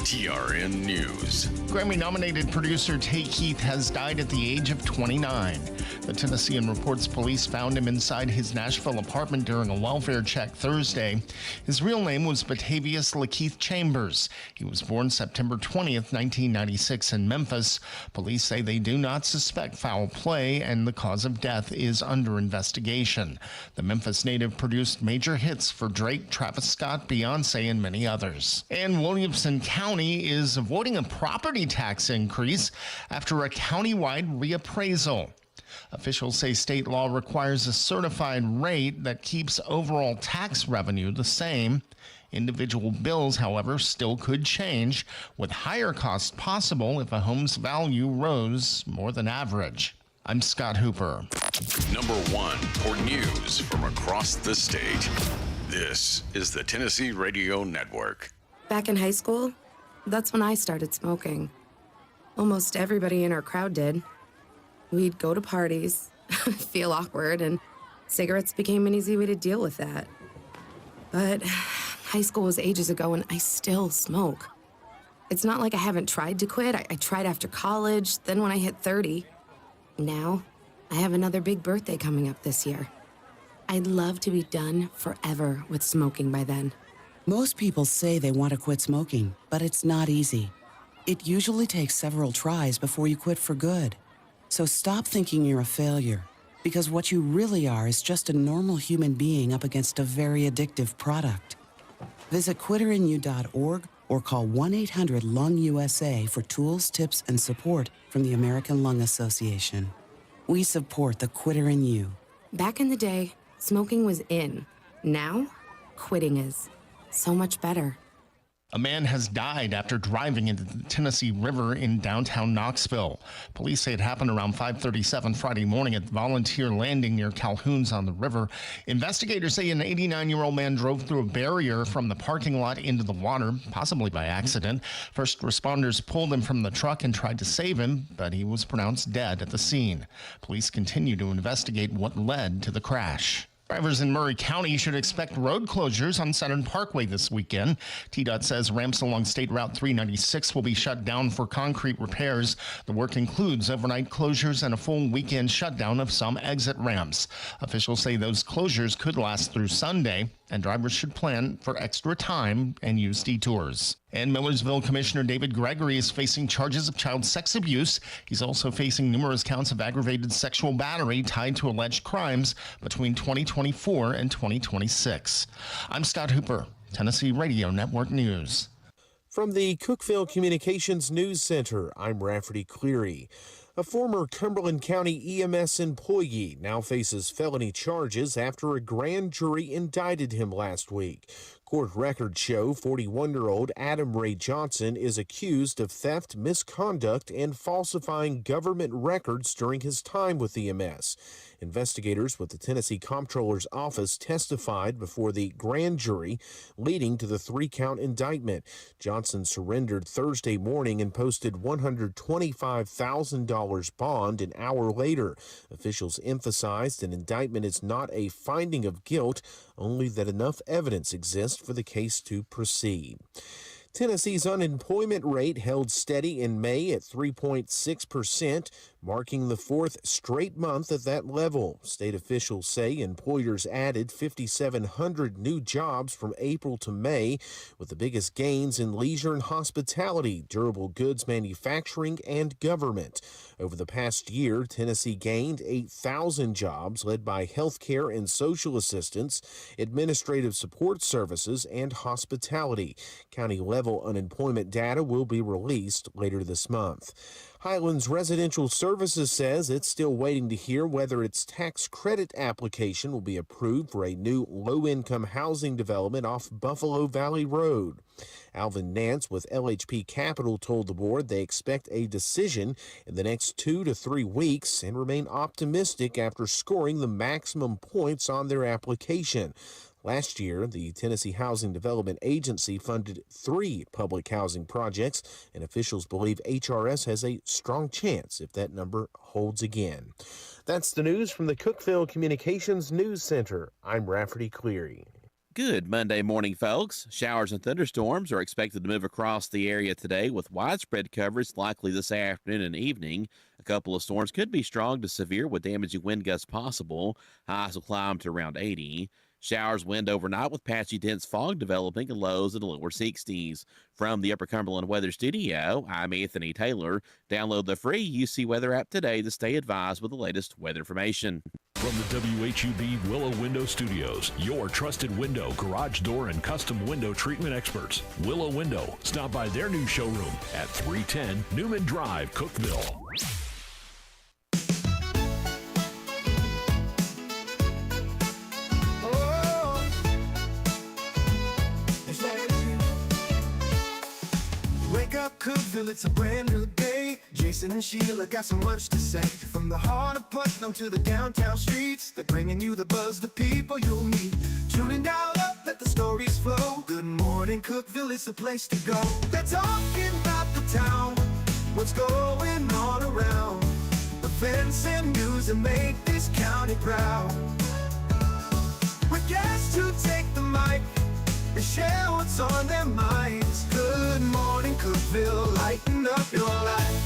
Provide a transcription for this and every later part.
TRN News. Grammy-nominated producer Tay Keith has died at the age of 29. The Tennessean reports police found him inside his Nashville apartment during a welfare check Thursday. His real name was Batavius Lakeith Chambers. He was born September 20th, 1996 in Memphis. Police say they do not suspect foul play and the cause of death is under investigation. The Memphis native produced major hits for Drake, Travis Scott, Beyonce, and many others. And Williamson County is avoiding a property tax increase after a countywide reappraisal. Officials say state law requires a certified rate that keeps overall tax revenue the same. Individual bills, however, still could change, with higher costs possible if a home's value rose more than average. I'm Scott Hooper. Number 1 for news from across the state. This is the Tennessee Radio Network. Back in high school, that's when I started smoking. Almost everybody in our crowd did. We'd go to parties, feel awkward, and cigarettes became an easy way to deal with that. But high school was ages ago, and I still smoke. It's not like I haven't tried to quit. I tried after college, then when I hit 30. Now, I have another big birthday coming up this year. I'd love to be done forever with smoking by then. Most people say they want to quit smoking, but it's not easy. It usually takes several tries before you quit for good. So stop thinking you're a failure, because what you really are is just a normal human being up against a very addictive product. Visit quitterinyou.org or call 1-800-LUNG-USA for tools, tips, and support from the American Lung Association. We support the Quitter in You. Back in the day, smoking was in. Now, quitting is. So much better. A man has died after driving into the Tennessee River in downtown Knoxville. Police say it happened around 5:37 Friday morning at Volunteer Landing near Calhoun's on the river. Investigators say an 89-year-old man drove through a barrier from the parking lot into the water, possibly by accident. First responders pulled him from the truck and tried to save him, but he was pronounced dead at the scene. Police continue to investigate what led to the crash. Drivers in Murray County should expect road closures on Southern Parkway this weekend. TDOT says ramps along State Route 396 will be shut down for concrete repairs. The work includes overnight closures and a full weekend shutdown of some exit ramps. Officials say those closures could last through Sunday, and drivers should plan for extra time and use detours. And Millersville Commissioner David Gregory is facing charges of child sex abuse. He's also facing numerous counts of aggravated sexual battery tied to alleged crimes between 2024 and 2026. I'm Scott Hooper, Tennessee Radio Network News. From the Cookeville Communications News Center, I'm Rafferty Cleary. A former Cumberland County EMS employee now faces felony charges after a grand jury indicted him last week. Court records show 41-year-old Adam Ray Johnson is accused of theft, misconduct, and falsifying government records during his time with EMS. Investigators with the Tennessee Comptroller's Office testified before the grand jury, leading to the 3-count indictment. Johnson surrendered Thursday morning and posted $125,000 bond an hour later. Officials emphasized an indictment is not a finding of guilt, only that enough evidence exists for the case to proceed. Tennessee's unemployment rate held steady in May at 3.6%, marking the 4th straight month at that level. State officials say employers added 5,700 new jobs from April to May, with the biggest gains in leisure and hospitality, durable goods manufacturing, and government. Over the past year, Tennessee gained 8,000 jobs, led by healthcare and social assistance, administrative support services, and hospitality. County-level unemployment data will be released later this month. Highlands Residential Services says it's still waiting to hear whether its tax credit application will be approved for a new low-income housing development off Buffalo Valley Road. Alvin Nance with LHP Capital told the board they expect a decision in the next 2 to 3 weeks and remain optimistic after scoring the maximum points on their application. Last year, the Tennessee Housing Development Agency funded 3 public housing projects, and officials believe HRS has a strong chance if that number holds again. That's the news from the Cookeville Communications News Center. I'm Rafferty Cleary. Good Monday morning, folks. Showers and thunderstorms are expected to move across the area today with widespread coverage likely this afternoon and evening. A couple of storms could be strong to severe with damaging wind gusts possible. Highs will climb to around 80. Showers, wind overnight with patchy dense fog developing and lows in the lower 60s. From the Upper Cumberland Weather Studio, I'm Anthony Taylor. Download the free UC Weather app today to stay advised with the latest weather information. From the WHUB Willow Window Studios, your trusted window, garage door, and custom window treatment experts. Willow Window. Stop by their new showroom at 310 Newman Drive, Cookeville. Wake up, Cookeville, it's a brand new day. Jason and Sheila got so much to say. From the heart of Putnam to the downtown streets, they're bringing you the buzz, the people you'll meet. Tuning dial up, let the stories flow. Good morning, Cookeville, it's the place to go. They're talking about the town, what's going on around. Events and news that make this county proud. With guests who take the mic, they share what's on their minds. Good morning, Cookeville, lighten up your life.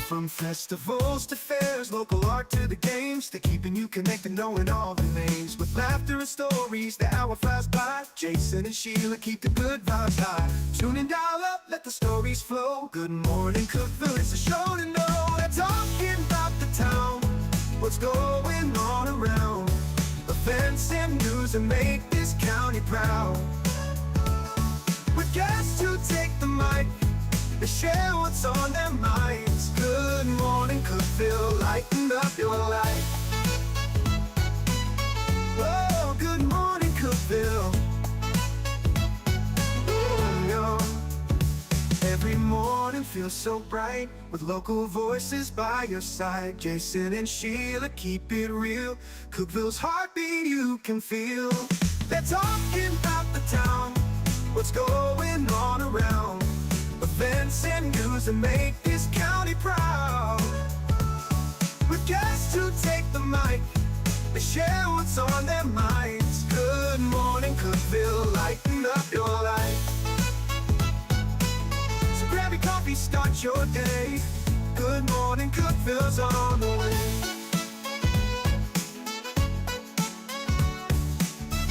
From festivals to fairs, local art to the games, they're keeping you connected, knowing all the names. With laughter and stories, the hour flies by. Jason and Sheila keep the good vibes high. Tune and dial up, let the stories flow. Good morning, Cookeville, it's a show to know. They're talking about the town, what's going on around. Events and news that make this county proud. With guests who take the mic, they share what's on their minds. Good morning, Cookeville, lighten up your life. Oh, good morning, Cookeville. Oh, no. Every morning feels so bright with local voices by your side. Jason and Sheila keep it real. Cookeville's heartbeat you can feel. They're talking about the town, what's going on around. Events and news that make this county proud. With guests who take the mic, they share what's on their minds. Good morning, Cookeville, lighten up your life. So grab your coffee, start your day. Good morning, Cookeville's on the way.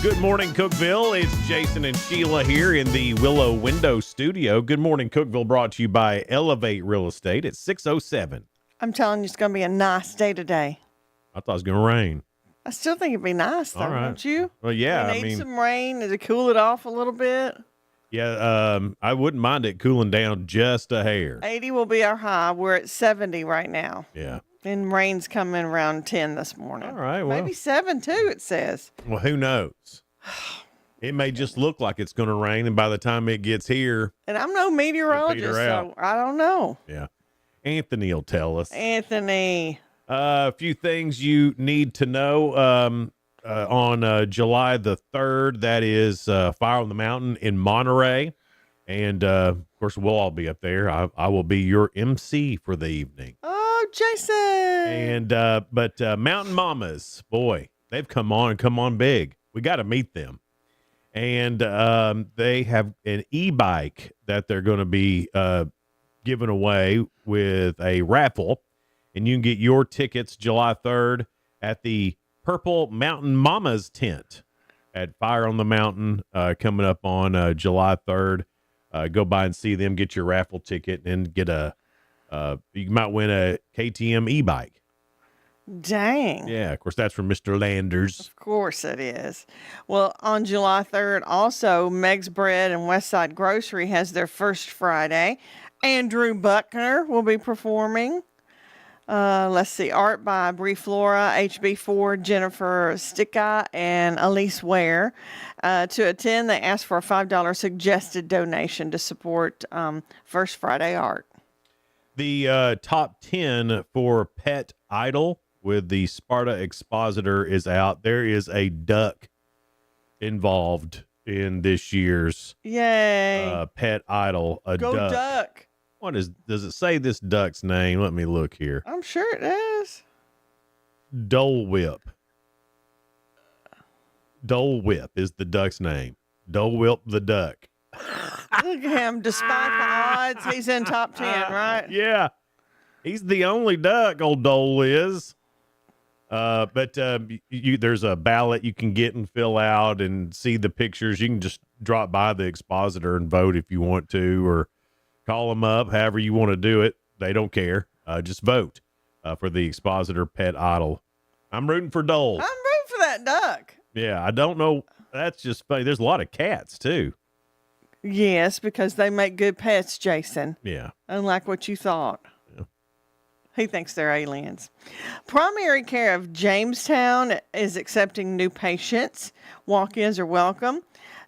Good morning, Cookeville. It's Jason and Sheila here in the Willow Window Studio. Good morning, Cookeville, brought to you by Elevate Real Estate at 607. I'm telling you, it's going to be a nice day today. I thought it was going to rain. I still think it'd be nice, though, All right. don't you? Well, yeah, We need some rain to cool it off a little bit. yeah, I wouldn't mind it cooling down just a hair. 80 will be our high. We're at 70 right now. Yeah. And rain's coming around 10 this morning. All right, well. Maybe 7 too, it says. Well, who knows? It may just look like it's going to rain, and by the time it gets here, And I'm no meteorologist, out. so I don't know. yeah, Anthony will tell us. Anthony. A few things you need to know. On July the 3rd, that is Fire on the Mountain in Monterey. And, of course, we'll all be up there. I will be your MC for the evening. Oh, Jason. And but Mountain Mamas, boy, they've come on big. We got to meet them. And they have an e-bike that they're going to be giving away with a raffle. And you can get your tickets July 3rd at the Purple Mountain Mamas tent at Fire on the Mountain coming up on July 3rd. Go by and see them, get your raffle ticket, and get you might win a KTM e-bike. Dang. Yeah, of course, that's from Mr. Landers. Of course it is. Well, on July 3rd, also, Meg's Bread and Westside Grocery has their first Friday. Andrew Buckner will be performing. Let's see, art by Brie Flora, HB4, Jennifer Sticka, and Elise Ware. To attend, they ask for a $5 suggested donation to support First Friday art. The top 10 for Pet Idol with the Sparta Expositor is out. There is a duck involved in this year's Yay. Pet Idol. A Go duck. does it say this duck's name? Let me look here. I'm sure it is. Dole Whip. Dole Whip is the duck's name. Dole Whip the duck. Look at him. Despite the odds, he's in top 10, right? Yeah. He's the only duck, old Dole is. But there's a ballot you can get and fill out and see the pictures. You can just drop by the expositor and vote if you want to, or call them up, however you want to do it. They don't care. Just vote for the expositor pet idol. I'm rooting for Dole. I'm rooting for that duck. Yeah, I don't know. That's just funny. There's a lot of cats, too. Yes, because they make good pets, Jason. Yeah. Unlike what you thought. He thinks they're aliens. Primary Care of Jamestown is accepting new patients. Walk-ins are welcome.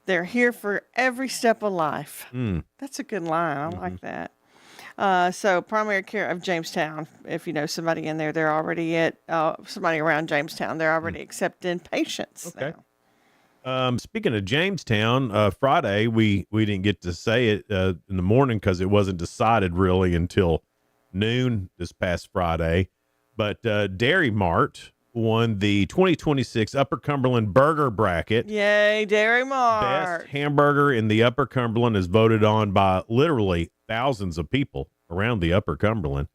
They're here for every step of life. That's a good line. I like that. So Primary Care of Jamestown, if you know somebody in there, they're already somebody around Jamestown, they're already accepting patients. Okay. Now. Speaking of Jamestown, Friday, we didn't get to say it in the morning because it wasn't decided really until noon this past Friday. But Dairy Mart won the 2026 Upper Cumberland Burger Bracket. Yay, Dairy Mart. Best hamburger in the Upper Cumberland is voted on by literally thousands of people around the Upper Cumberland.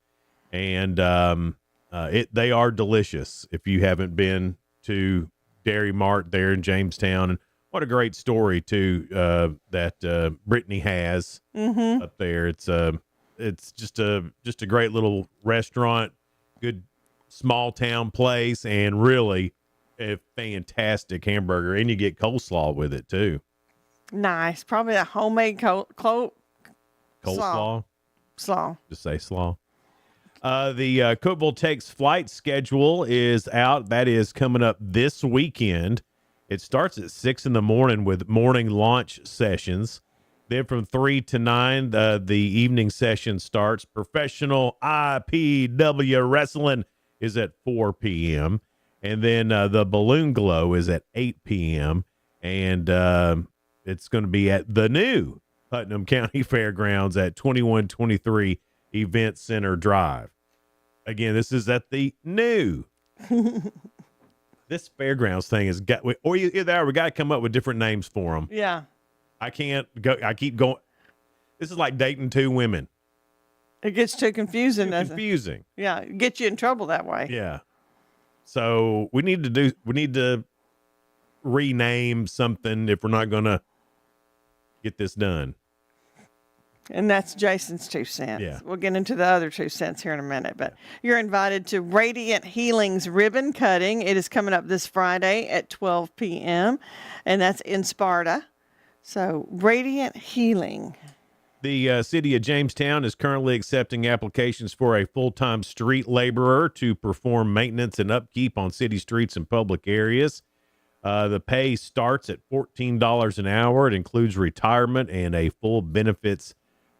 And they are delicious if you haven't been to Dairy Mart there in Jamestown. And what a great story, too, that Brittany has up there. It's just a great little restaurant, good small town place, and really a fantastic hamburger. And you get coleslaw with it too. Nice. Probably a homemade Coleslaw. Slaw. Just say slaw. The Cookeville Takes Flight schedule is out. That is coming up this weekend. It starts at 6 a.m. with morning launch sessions. Then from 3 to 9, the evening session starts. Professional IPW wrestling is at 4 p.m. And then the Balloon Glow is at 8 p.m. And it's going to be at the new Putnam County Fairgrounds at 2123 Event Center Drive. Again, this is at the new. This fairgrounds thing has got, or either we got to come up with different names for them. Yeah. I can't go. I keep going. This is like dating two women. It gets too confusing. Confusing. Yeah. It gets you in trouble that way. Yeah. So we need to rename something if we're not going to get this done. And that's Jason's 2 cents. Yeah. We'll get into the other 2 cents here in a minute. But you're invited to Radiant Healing's ribbon cutting. It is coming up this Friday at 12 p.m. And that's in Sparta. So Radiant Healing. The city of Jamestown is currently accepting applications for a full-time street laborer to perform maintenance and upkeep on city streets and public areas. The pay starts at $14 an hour. It includes retirement and a full benefits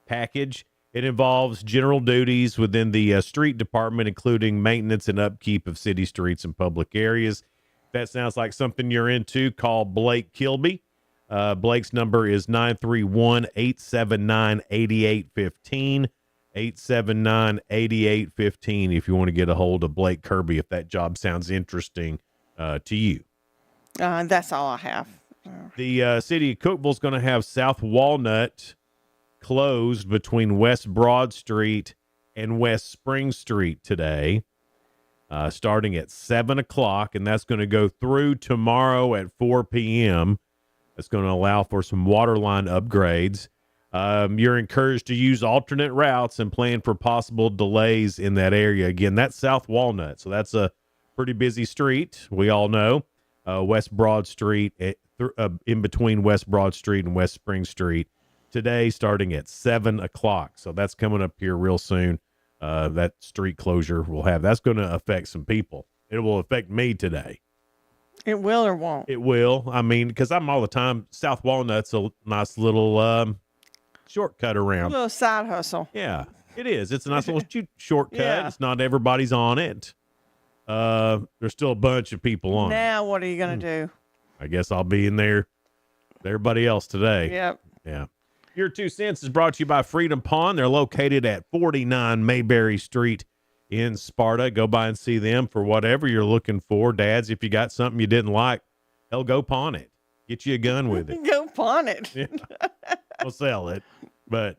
package. It involves general duties within the street department, including maintenance and upkeep of city streets and public areas. If that sounds like something you're into, call Blake Kilby. Blake's number is 931-879-8815, 879-8815 if you want to get a hold of Blake Kirby, if that job sounds interesting to you. That's all I have. The city of Cookeville is going to have South Walnut closed between West Broad Street and West Spring Street today, starting at 7 o'clock, and that's going to go through tomorrow at 4 p.m. That's going to allow for some water line upgrades. You're encouraged to use alternate routes and plan for possible delays in that area. Again, that's South Walnut, so that's a pretty busy street, we all know. West Broad Street, in between West Broad Street and West Spring Street, today starting at 7 o'clock. So that's coming up here real soon. That street closure will have. That's going to affect some people. It will affect me today. It will or won't? It will. I mean, because I'm all the time. South Walnut's a nice little shortcut around. A little side hustle. Yeah, it is. It's a nice little shortcut. Yeah. It's not everybody's on it. There's still a bunch of people on it. Now what are you going to do? I guess I'll be in there with everybody else today. Yep. Yeah. Your 2 cents is brought to you by Freedom Pond. They're located at 49 Mayberry Street in Sparta. Go by and see them for whatever you're looking for. Dads, if you got something you didn't like, hell, go pawn it. Get you a gun with it. Go pawn it. Yeah. We'll sell it. But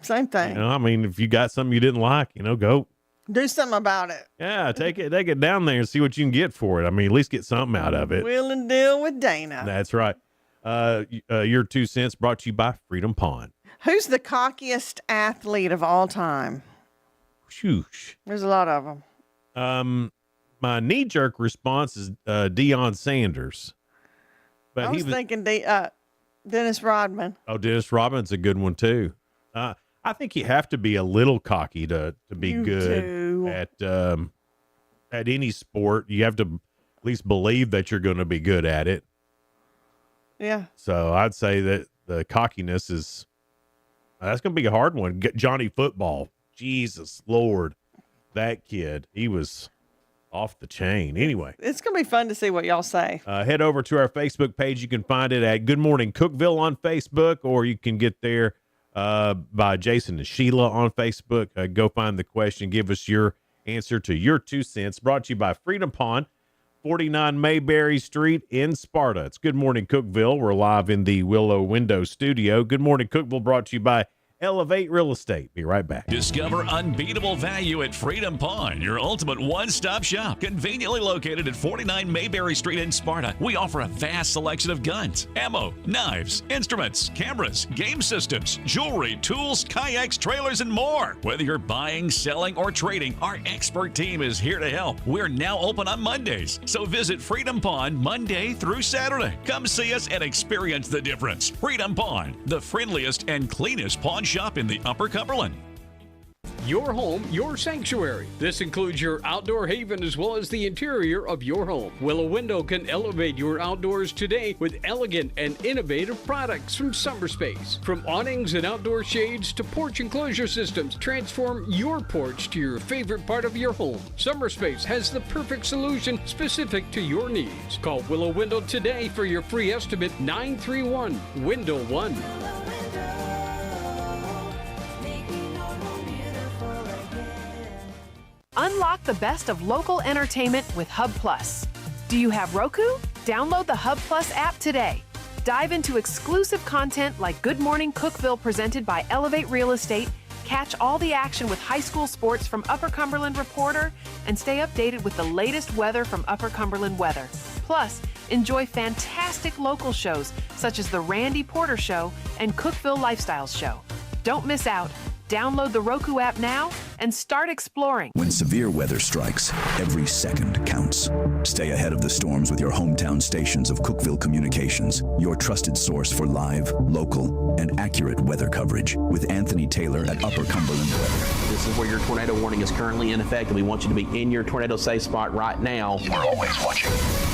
Same thing. I mean, if you got something you didn't like, go. Do something about it. Yeah, take it down there and see what you can get for it. I mean, at least get something out of it. Wheel and deal with Dana. That's right. Your 2 cents brought to you by Freedom Pond. Who's the cockiest athlete of all time? Shoosh. There's a lot of them. My knee-jerk response is Deion Sanders. But I was thinking Dennis Rodman. Oh, Dennis Rodman's a good one too. I think you have to be a little cocky to be good at any sport. You have to at least believe that you're going to be good at it. Yeah. So I'd say that the cockiness that's going to be a hard one. Johnny Football. Jesus Lord, that kid, he was off the chain. Anyway, it's going to be fun to see what y'all say. Head over to our Facebook page. You can find it at Good Morning Cookeville on Facebook, or you can get there by Jason and Sheila on Facebook. Go find the question. Give us your answer to your 2 cents. Brought to you by Freedom Pond, 49 Mayberry Street in Sparta. It's Good Morning Cookeville. We're live in the Willow Window Studio. Good Morning Cookeville brought to you by Elevate Real Estate. Be right back. Discover unbeatable value at Freedom Pond, your ultimate one-stop shop. Conveniently located at 49 Mayberry Street in Sparta, we offer a vast selection of guns, ammo, knives, instruments, cameras, game systems, jewelry, tools, kayaks, trailers, and more. Whether you're buying, selling, or trading, our expert team is here to help. We're now open on Mondays, so visit Freedom Pond Monday through Saturday. Come see us and experience the difference. Freedom Pond, the friendliest and cleanest pawn shop in the Upper Cumberland. Your home, your sanctuary. This includes your outdoor haven as well as the interior of your home. Willow Window can elevate your outdoors today with elegant and innovative products from SummerSpace. From awnings and outdoor shades to porch enclosure systems, transform your porch to your favorite part of your home. SummerSpace has the perfect solution specific to your needs. Call Willow Window today for your free estimate, 931-WINDOW-1. Unlock the best of local entertainment with Hub Plus. Do you have Roku? Download the Hub Plus app today. Dive into exclusive content like Good Morning Cookeville presented by Elevate Real Estate, catch all the action with high school sports from Upper Cumberland Reporter, and stay updated with the latest weather from Upper Cumberland Weather. Plus, enjoy fantastic local shows such as The Randy Porter Show and Cookeville Lifestyles Show. Don't miss out. Download the Roku app now and start exploring. When severe weather strikes, every second counts. Stay ahead of the storms with your hometown stations of Cookeville Communications, your trusted source for live, local, and accurate weather coverage with Anthony Taylor at Upper Cumberland Weather. This is where your tornado warning is currently in effect, and we want you to be in your tornado safe spot right now. We're always watching.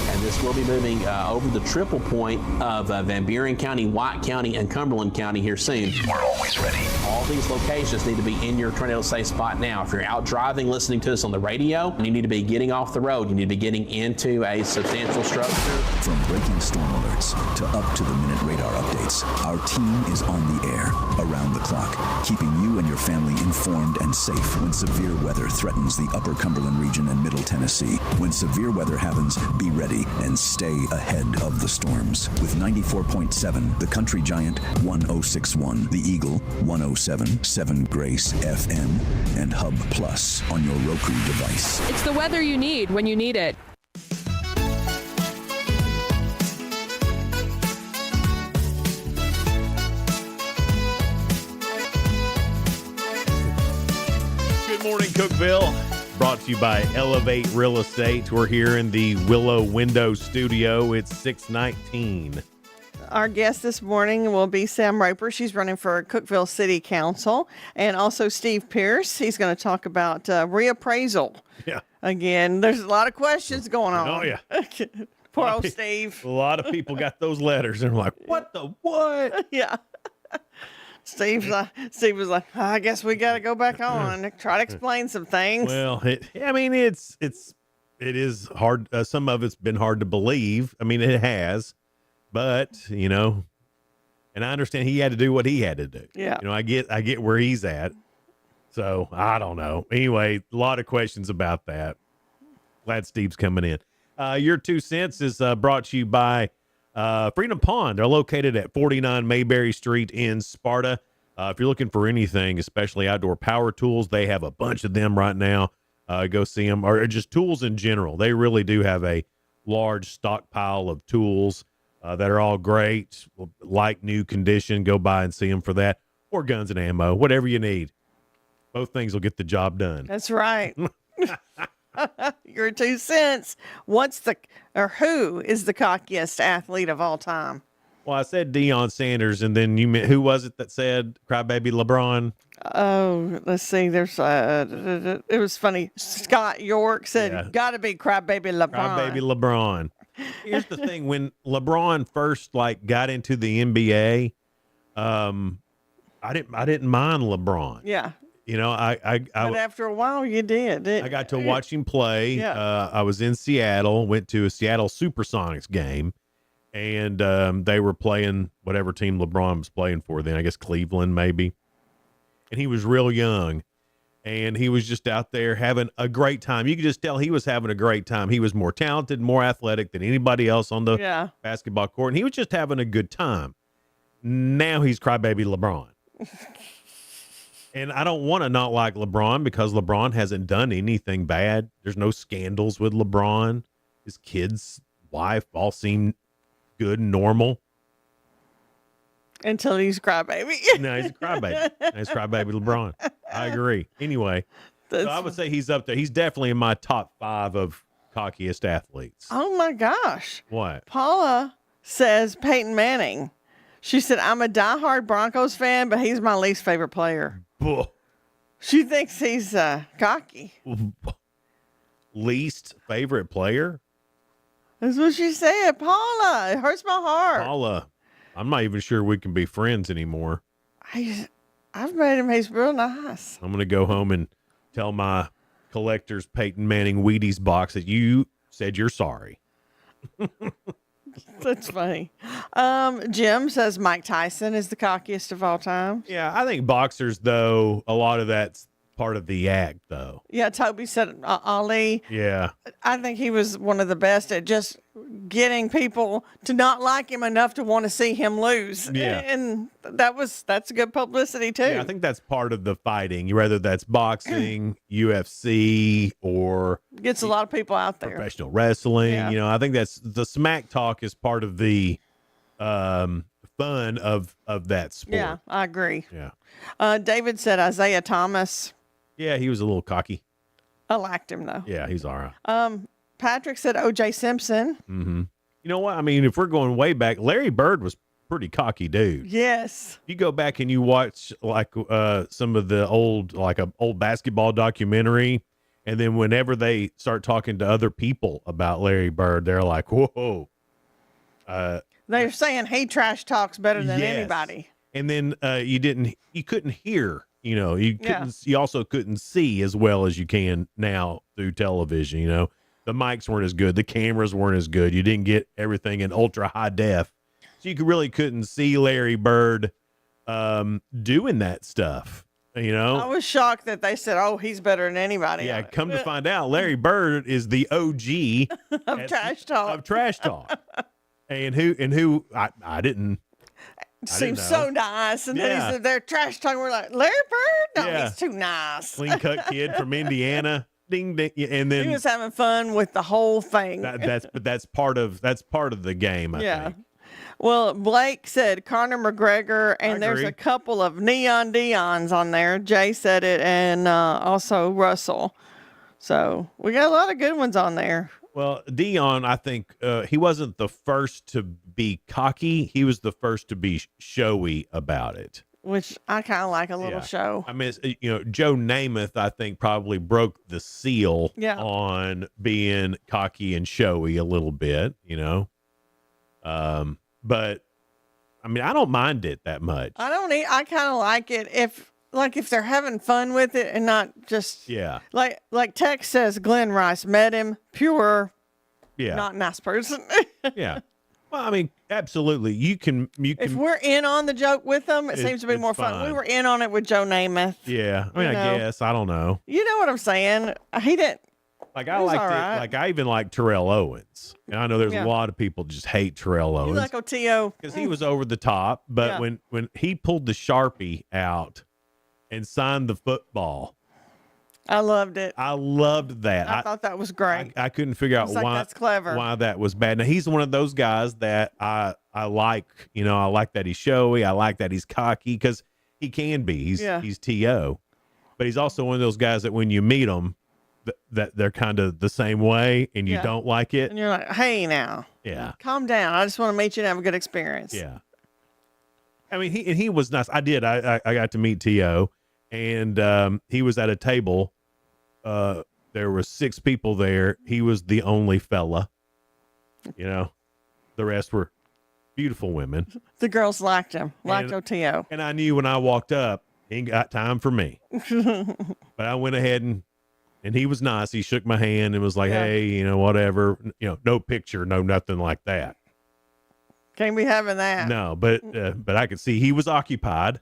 And this will be moving over the triple point of Van Buren County, White County, and Cumberland County here soon. We're always ready. All these locations need to be in your tornado safe spot now. If you're out driving, listening to us on the radio, you need to be getting off the road. You need to be getting into a substantial structure. From breaking storm alerts to up-to-the-minute radar updates, our team is on the air, around the clock, keeping you and your family informed and safe when severe weather threatens the Upper Cumberland region and Middle Tennessee. When severe weather happens, be ready and stay ahead of the storms. With 94.7, the Country Giant 106.1, the Eagle 107.7 Grace FM, and Hub Plus on your Roku device. It's the weather you need when you need it. Good morning, Cookeville. Brought to you by Elevate Real Estate. We're here in the Willow Window Studio. It's 6:19. Our guest this morning will be Sam Roper. She's running for Cookeville City Council. And also Steve Pierce. He's going to talk about reappraisal. Yeah. Again, there's a lot of questions going on. Oh, yeah. Poor old Steve. A lot of people got those letters and they're like, what the what? Yeah. Steve was like, I guess we got to go back on and try to explain some things. Well, it is hard. Some of it's been hard to believe. I mean, it has, but and and I understand he had to do what he had to do. Yeah. I get where he's at. So I don't know. Anyway, a lot of questions about that. Glad Steve's coming in. Your 2 cents is brought to you by Freedom Pond. They're located at 49 Mayberry Street in Sparta. If you're looking for anything, especially outdoor power tools, they have a bunch of them right now. Go see them, or just tools in general. They really do have a large stockpile of tools that are all great, like new condition. Go by and see them for that, or guns and ammo, whatever you need. Both things will get the job done. That's right. Your 2 cents. Who is the cockiest athlete of all time? Well, I said Deion Sanders, and then who was it that said crybaby LeBron? Oh, let's see. There's it was funny. Scott York said, "Got to be crybaby LeBron." Crybaby LeBron. Here's the thing: when LeBron first got into the NBA, I didn't mind LeBron. Yeah. But after a while, you did. I got to watch him play. Yeah. I was in Seattle, went to a Seattle Supersonics game, and they were playing whatever team LeBron was playing for then, I guess Cleveland maybe. And he was real young, and he was just out there having a great time. You could just tell he was having a great time. He was more talented, more athletic than anybody else on the basketball court, and he was just having a good time. Now he's crybaby LeBron. And I don't want to not like LeBron because LeBron hasn't done anything bad. There's no scandals with LeBron. His kids, wife, all seem good and normal. Until he's crybaby. No, he's a crybaby. He's crybaby LeBron. I agree. Anyway, so I would say he's up there. He's definitely in my top 5 of cockiest athletes. Oh, my gosh. What? Paula says Peyton Manning. She said, I'm a diehard Broncos fan, but he's my least favorite player. She thinks he's cocky. Least favorite player? That's what she said. Paula, it hurts my heart. Paula, I'm not even sure we can be friends anymore. I've met him. He's real nice. I'm going to go home and tell my collector's Peyton Manning Wheaties box that you said you're sorry. That's funny. Jim says Mike Tyson is the cockiest of all time. Yeah, I think boxers, though, a lot of that's part of the act, though. Yeah, Toby said Ali. Yeah. I think he was one of the best at just getting people to not like him enough to want to see him lose. Yeah. And that's good publicity, too. Yeah, I think that's part of the fighting, whether that's boxing, UFC, or gets a lot of people out there. Professional wrestling. Yeah. I think that's the smack talk is part of the fun of that sport. Yeah, I agree. Yeah. David said Isaiah Thomas. Yeah, he was a little cocky. I liked him, though. Yeah, he's all right. Patrick said O.J. Simpson. Mm-hmm. You know what? I mean, if we're going way back, Larry Bird was pretty cocky dude. Yes. You go back and you watch some of the old basketball documentary, and then whenever they start talking to other people about Larry Bird, they're like, whoa. They're saying he trash talks better than Yes. anybody. And then you couldn't hear, you also couldn't see as well as you can now through television, The mics weren't as good. The cameras weren't as good. You didn't get everything in ultra high def. So you really couldn't see Larry Bird doing that stuff, I was shocked that they said, oh, he's better than anybody. Yeah, come to find out, Larry Bird is the OG of trash talk. And who I didn't. Seems so nice. And then he said they're trash talking. We're like, Larry Bird? No, he's too nice. Clean cut kid from Indiana. Ding ding. And then he was having fun with the whole thing. That's part of the game, I think. Well, Blake said Conor McGregor, and there's a couple of Neon Deons on there. Jay said it, and also Russell. So we got a lot of good ones on there. Well, Dion, I think he wasn't the first to be cocky. He was the first to be showy about it. Which I kind of like a little show. I mean, Joe Namath, I think, probably broke the seal on being cocky and showy a little bit, But, I mean, I don't mind it that much. I kind of like it if they're having fun with it and not just like Tex says Glenn Rice met him, pure, not nice person. Yeah. Well, I mean, absolutely. You can. If we're in on the joke with them, it seems to be it's more fun. fine. We were in on it with Joe Namath. Yeah. I mean, You know. I guess. I don't know. You know what I'm saying? He didn't. Like, I It was liked all it. right. Like, I even like Terrell Owens. And I know there's Yeah. a lot of people just hate Terrell You Owens like Otio? because he was over the top. But Yeah. when he pulled the Sharpie out and signed the football, I loved it. I loved that. I thought that was great. I couldn't figure out was like, why that's clever. why that was bad. Now he's one of those guys that I like. You know, I like that he's showy. I like that he's cocky because he can be. He's To, but he's also one of those guys that when you meet him, that they're kind of the same way, and you Yeah. don't like it. And you're like, hey, now, Yeah, calm down. I just want to meet you and have a good experience. yeah. I mean, he was nice. I did. I got to meet To, and he was at a table. There were 6 people there. He was the only fella. You know, the rest were beautiful women. The girls liked him, liked And- Otio. And I knew when I walked up, he ain't got time for me. But I went ahead and he was nice. He shook my hand and was like, Yeah. hey, you know, whatever. You know, no picture, no nothing like that. Can't be having that. No, but I could see he was occupied.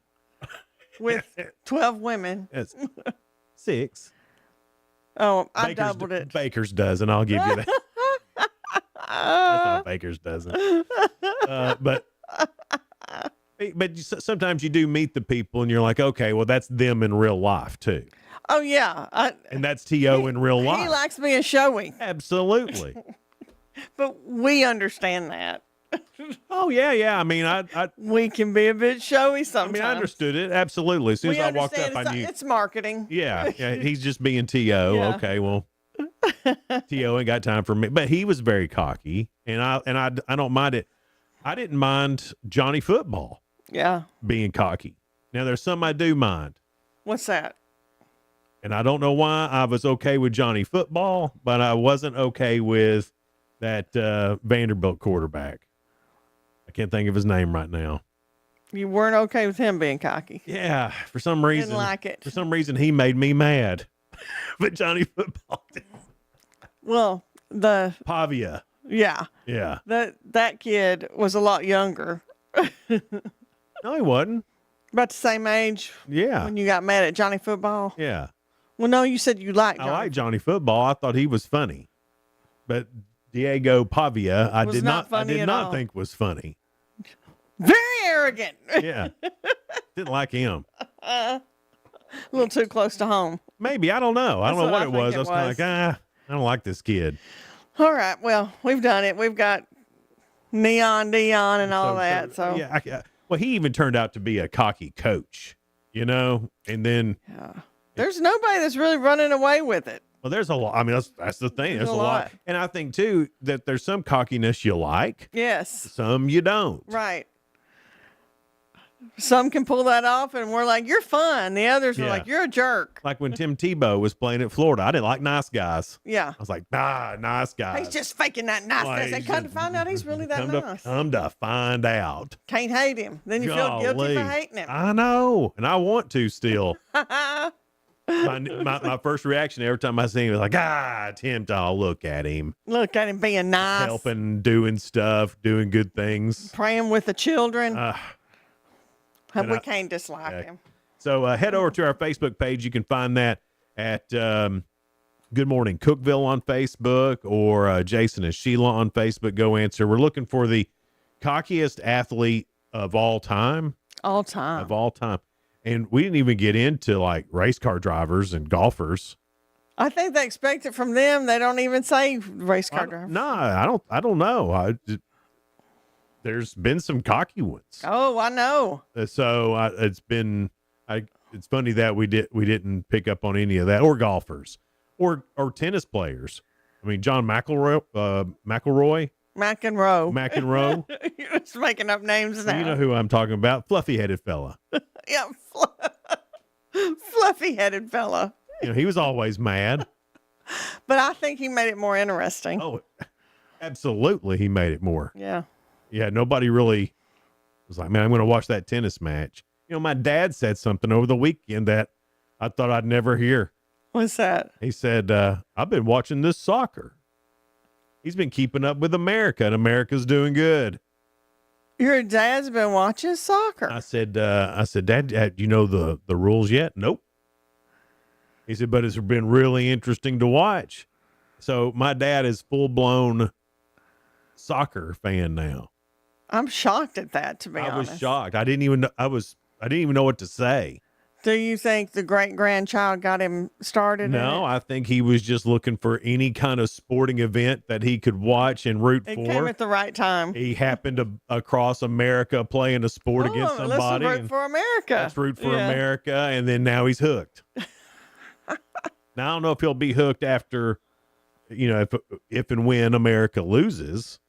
With 12 women. It's 6. Oh, I Baker's, doubled it. Baker's dozen. I'll give you that. That's not Baker's dozen. But sometimes you do meet the people and you're like, okay, well, that's them in real life too. Oh, yeah. And that's To in real life. He likes being showy. Absolutely. But we understand that. Oh, yeah. I mean, we can be a bit showy I sometimes. mean, I understood it. Absolutely. As soon as We I walked up, understand I knew. it's marketing. Yeah. He's just being To. Yeah. Okay, well, To ain't got time for me. But he was very cocky, and I don't mind it. I didn't mind Johnny Football Yeah. being cocky. Now, there's some I do mind. What's that? And I don't know why I was okay with Johnny Football, but I wasn't okay with that Vanderbilt quarterback. I can't think of his name right now. You weren't okay with him being cocky. Yeah, for some reason. Didn't like it. For some reason, he made me mad. But Johnny Football did. Well, Pavia. yeah. Yeah. That kid was a lot younger. No, he wasn't. About the same age. Yeah. When you got mad at Johnny Football. Yeah. Well, no, you said you liked I Johnny. like Johnny Football. I thought he was funny. But Diego Pavia, I Was did not not funny at all. think was funny. Very arrogant. Yeah. Didn't like him. A little too close to home. Maybe. I don't know. I don't know That's what what it I was. think I it was kind of was. like, I don't like this kid. All right. Well, we've done it. We've got Neon Dion and all that. So yeah. Well, he even turned out to be a cocky coach, you know? And then, there's nobody that's really running away with it. well, there's a lot. I mean, that's the thing. There's There's a a lot. lot. And I think, too, that there's some cockiness you like, Yes. some you don't. Right. Some can pull that off, and we're like, "You're fun." The others are Yeah. like, "You're a jerk." Like when Tim Tebow was playing at Florida, I didn't like nice guys. Yeah. I was like, nice guys. He's just faking that niceness. And come to find out, he's really that nice. Come to find out. Can't hate him. Then you feel guilty Golly. for hating him. I know, and I want to still. my first reaction every time I see him is like, Tim, look at him. Look at him being nice, Helping, doing stuff, doing good things. praying with the children. and we I- can't dislike yeah. him. So head over to our Facebook page. You can find that at Good Morning Cookeville on Facebook or Jason and Sheila on Facebook. Go answer. We're looking for the cockiest athlete of all time. All time. Of all time. And we didn't even get into like race car drivers and golfers. I think they expect it from them. They don't even say race car driver. No, I don't know. There's been some cocky ones. Oh, I know. So it's funny that we didn't pick up on any of that, or golfers, or tennis players. I mean, John McElroy. McEnroe. You're just making up names now. You know who I'm talking about? Fluffy headed fella. Yeah, fluffy-headed fella. You know, he was always mad. But I think he made it more interesting. Oh, absolutely, he made it more. Yeah. Yeah, nobody really was like, man, I'm going to watch that tennis match. You know, my dad said something over the weekend that I thought I'd never hear. What's that? He said, I've been watching this soccer. He's been keeping up with America, and America's doing good. Your dad's been watching soccer. I said, Dad, do you know the rules yet? Nope. He said, but it's been really interesting to watch. So my dad is full blown soccer fan now. I'm shocked at that, to be honest. I was shocked. I didn't even know what to say. Do you think the great grandchild got him started? No, I think he was just looking for any kind of sporting event that he could watch and root for. It came at the right time. He happened to across America playing a sport against somebody. Let's root for America. Let's root for America, and then now he's hooked. Now I don't know if he'll be hooked after, if and when America loses.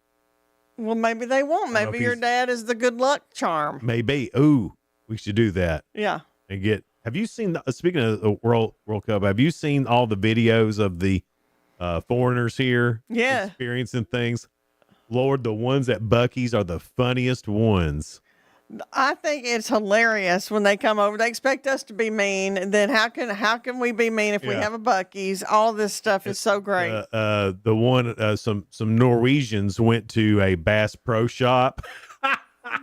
Well, maybe they won't. Maybe your dad is the good luck charm. Maybe. Ooh, we should do that. Yeah. And have you seen, speaking of the World Cup, have you seen all the videos of the foreigners here? Yeah. Experiencing things? Lord, the ones at Buc-ee's are the funniest ones. I think it's hilarious when they come over. They expect us to be mean. And then how can we be mean if we have a Buc-ee's? All this stuff is so great. The one, some Norwegians went to a Bass Pro Shop.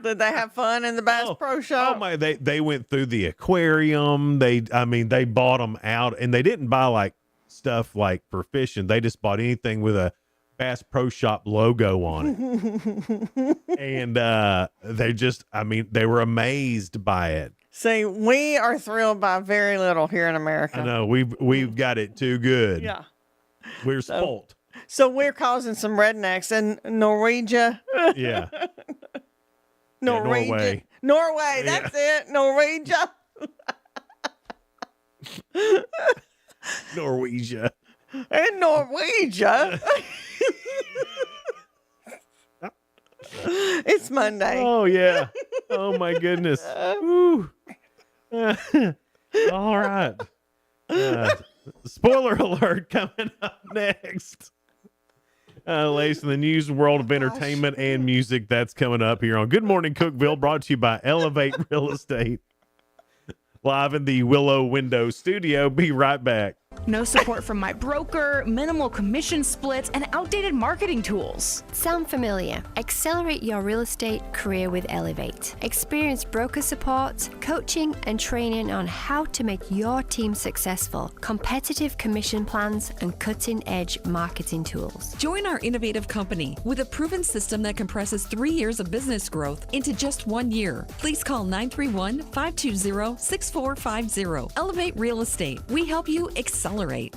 Did they have fun in the Bass Pro Shop? Oh my! They went through the aquarium. They bought them out, and they didn't buy like stuff like for fishing. They just bought anything with a Bass Pro Shop logo on it. And they were amazed by it. See, we are thrilled by very little here in America. I know we've got it too good. Yeah, we're spoiled. So we're causing some rednecks in Norwegia. Yeah. Norway. That's it. Norwegia. Norwegia. And Norwegia. It's Monday. Oh, yeah. Oh, my goodness. Woo. All right. Spoiler alert coming up next. Lacing the news, world of entertainment and music. That's coming up here on Good Morning Cookeville, brought to you by Elevate Real Estate. Live in the Willow Window studio. Be right back. No support from my broker, minimal commission splits, and outdated marketing tools. Sound familiar? Accelerate your real estate career with Elevate. Experience broker support, coaching, and training on how to make your team successful, competitive commission plans, and cutting-edge marketing tools. Join our innovative company with a proven system that compresses 3 years of business growth into just 1 year. Please call 931-520-6450. Elevate Real Estate. We help you accelerate. Hey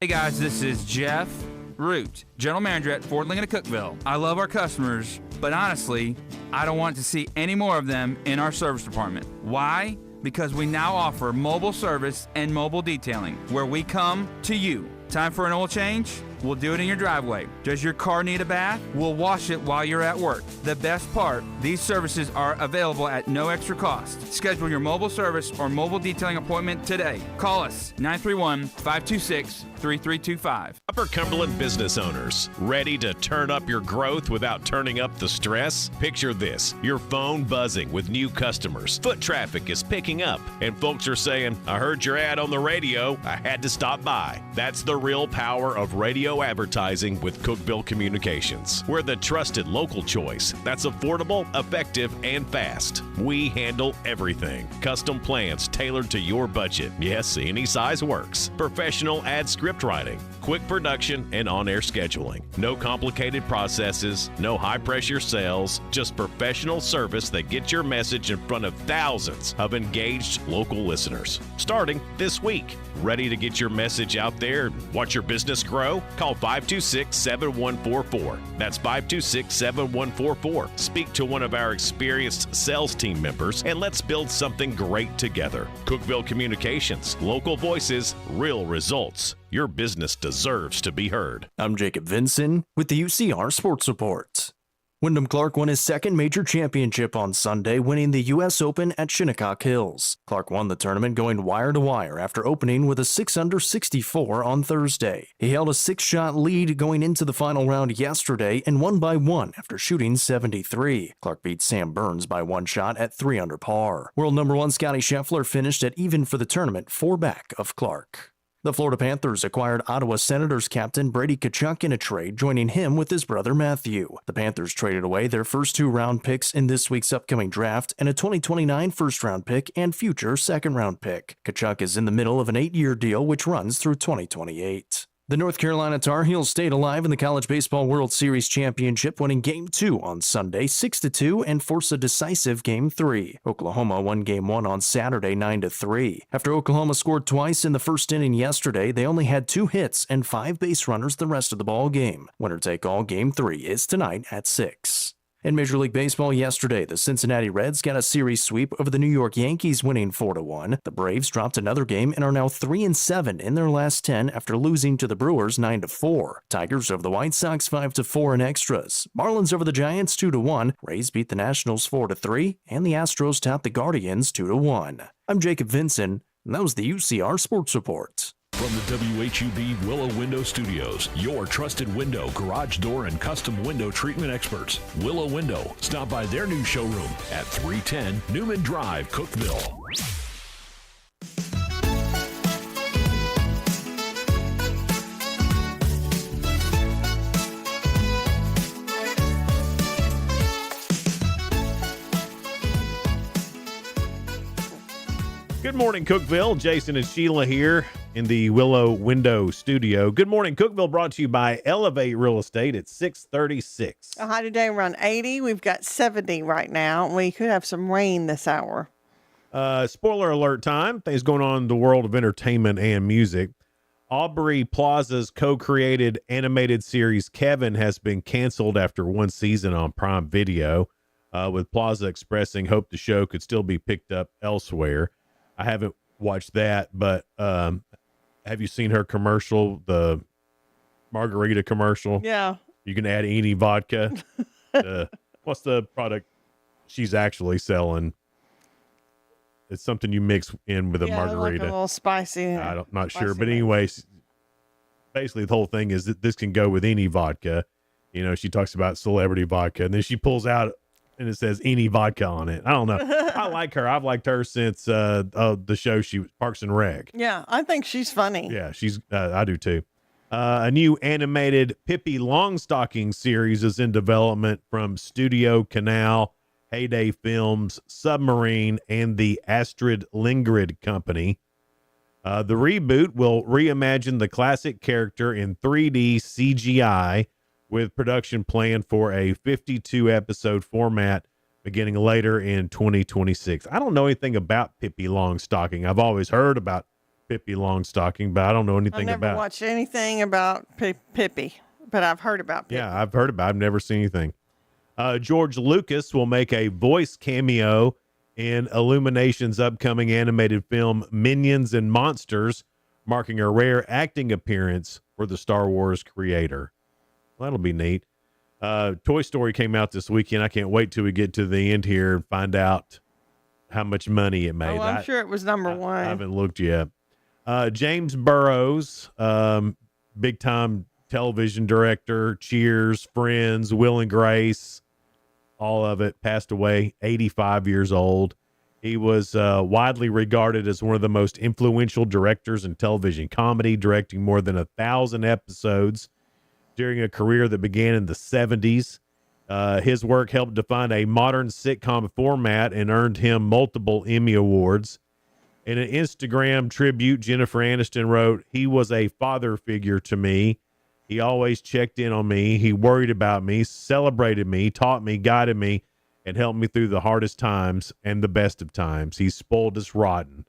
guys, this is Jeff Root, General Manager at Ford Lincoln of Cookeville. I love our customers, but honestly, I don't want to see any more of them in our service department. Why? Because we now offer mobile service and mobile detailing, where we come to you. Time for an oil change? We'll do it in your driveway. Does your car need a bath? We'll wash it while you're at work. The best part, these services are available at no extra cost. Schedule your mobile service or mobile detailing appointment today. Call us 931-526-3325. Upper Cumberland business owners, ready to turn up your growth without turning up the stress? Picture this, your phone buzzing with new customers. Foot traffic is picking up, and folks are saying, I heard your ad on the radio, I had to stop by. That's the real power of radio advertising with Cookeville Communications. We're the trusted local choice that's affordable, effective, and fast. We handle everything. Custom plans tailored to your budget. Yes, any size works. Professional ad script writing, quick production, and on-air scheduling. No complicated processes, no high-pressure sales, just professional service that gets your message in front of thousands of engaged local listeners. Starting this week. Ready to get your message out there and watch your business grow? Call 526-7144. That's 526-7144. Speak to one of our experienced sales team members and let's build something great together. Cookeville Communications, local voices, real results. Your business deserves to be heard. I'm Jacob Vinson with the UCR Sports Report. Wyndham Clark won his second major championship on Sunday, winning the U.S. Open at Shinnecock Hills. Clark won the tournament going wire-to-wire after opening with a 6-under 64 on Thursday. He held a 6-shot lead going into the final round yesterday and won by 1 after shooting 73. Clark beat Sam Burns by 1 shot at 3 under par. World number 1 Scottie Scheffler finished at even for the tournament, 4 back of Clark. The Florida Panthers acquired Ottawa Senators captain Brady Tkachuk in a trade, joining him with his brother Matthew. The Panthers traded away their first 2-round picks in this week's upcoming draft and a 2029 first-round pick and future second-round pick. Tkachuk is in the middle of an 8-year deal which runs through 2028. The North Carolina Tar Heels stayed alive in the College Baseball World Series Championship, winning Game 2 on Sunday 6-2 and forced a decisive Game 3. Oklahoma won Game 1 on Saturday 9-3. After Oklahoma scored twice in the first inning yesterday, they only had 2 hits and 5 base runners the rest of the ball game. Winner-take-all Game 3 is tonight at 6. In Major League Baseball yesterday, the Cincinnati Reds got a series sweep over the New York Yankees, winning 4-1. The Braves dropped another game and are now 3-7 in their last 10 after losing to the Brewers 9-4. Tigers over the White Sox 5-4 in extras. Marlins over the Giants 2-1. Rays beat the Nationals 4-3, and the Astros topped the Guardians 2-1. I'm Jacob Vinson, and that was the UCR Sports Report. From the WHUB Willow Window Studios, your trusted window, garage door, and custom window treatment experts. Willow Window. Stop by their new showroom at 310 Newman Drive, Cookeville. Good morning, Cookeville. Jason and Sheila here in the Willow Window Studio. Good morning, Cookeville, brought to you by Elevate Real Estate at 636. A high today around 80. We've got 70 right now. We could have some rain this hour. Spoiler alert time. Things going on in the world of entertainment and music. Aubrey Plaza's co-created animated series Kevin has been canceled after one season on Prime Video, with Plaza expressing hope the show could still be picked up elsewhere. I haven't watched that, but have you seen her commercial, the margarita commercial? Yeah. You can add any vodka. What's the product she's actually selling? It's something you mix in with a margarita. Like a little spicy. I'm not sure. But anyways, basically the whole thing is that this can go with any vodka. You know, she talks about celebrity vodka, and then she pulls out and it says any vodka on it. I don't know. I like her. I've liked her since the show she was Parks and Rec. Yeah, I think she's funny. Yeah, she's I do too. A new animated Pippi Longstocking series is in development from Studio Canal, Heyday Films, Submarine, and the Astrid Lindgren Company. The reboot will reimagine the classic character in 3D CGI, with production planned for a 52-episode format beginning later in 2026. I don't know anything about Pippi Longstocking. I've always heard about Pippi Longstocking, but I don't know anything I've never watched anything about Pippi, but I've heard about Pippi. Yeah, I've heard about it. I've never seen anything. George Lucas will make a voice cameo in Illumination's upcoming animated film Minions and Monsters, marking a rare acting appearance for the Star Wars creator. Well, that'll be neat. Toy Story came out this weekend. I can't wait till we get to the end here and find out how much money it made. Oh, I'm sure it was number one. I haven't looked yet. James Burrows, big time television director, Cheers, Friends, Will and Grace, all of it, passed away, 85 years old. He was widely regarded as one of the most influential directors in television comedy, directing more than 1,000 episodes during a career that began in the 70s. His work helped define a modern sitcom format and earned him multiple Emmy Awards. In an Instagram tribute, Jennifer Aniston wrote, "He was a father figure to me. He always checked in on me. He worried about me, celebrated me, taught me, guided me, and helped me through the hardest times and the best of times. He spoiled us rotten.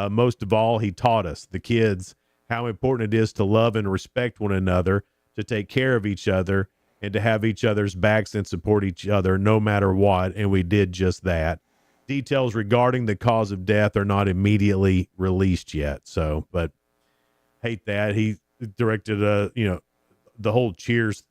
Most of all, he taught us, the kids, how important it is to love and respect one another, to take care of each other, and to have each other's backs and support each other no matter what, and we did just that. Details regarding the cause of death are not immediately released yet." So, but hate that. He directed, the whole Cheers.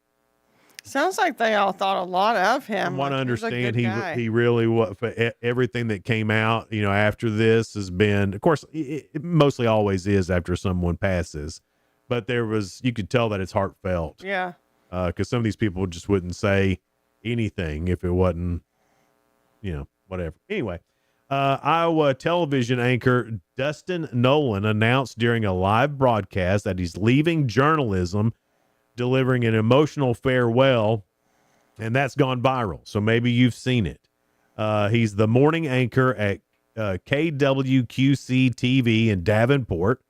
Sounds like they all thought a lot of him. From what I understand, guy. he really was, for everything that came out, after this has been, of course, it mostly always is after someone passes. But you could tell that it's heartfelt. Yeah. Because some of these people just wouldn't say anything if it wasn't, whatever. Anyway, Iowa television anchor Dustin Nolan announced during a live broadcast that he's leaving journalism, delivering an emotional farewell, and that's gone viral. So maybe you've seen it. He's the morning anchor at KWQC TV in Davenport.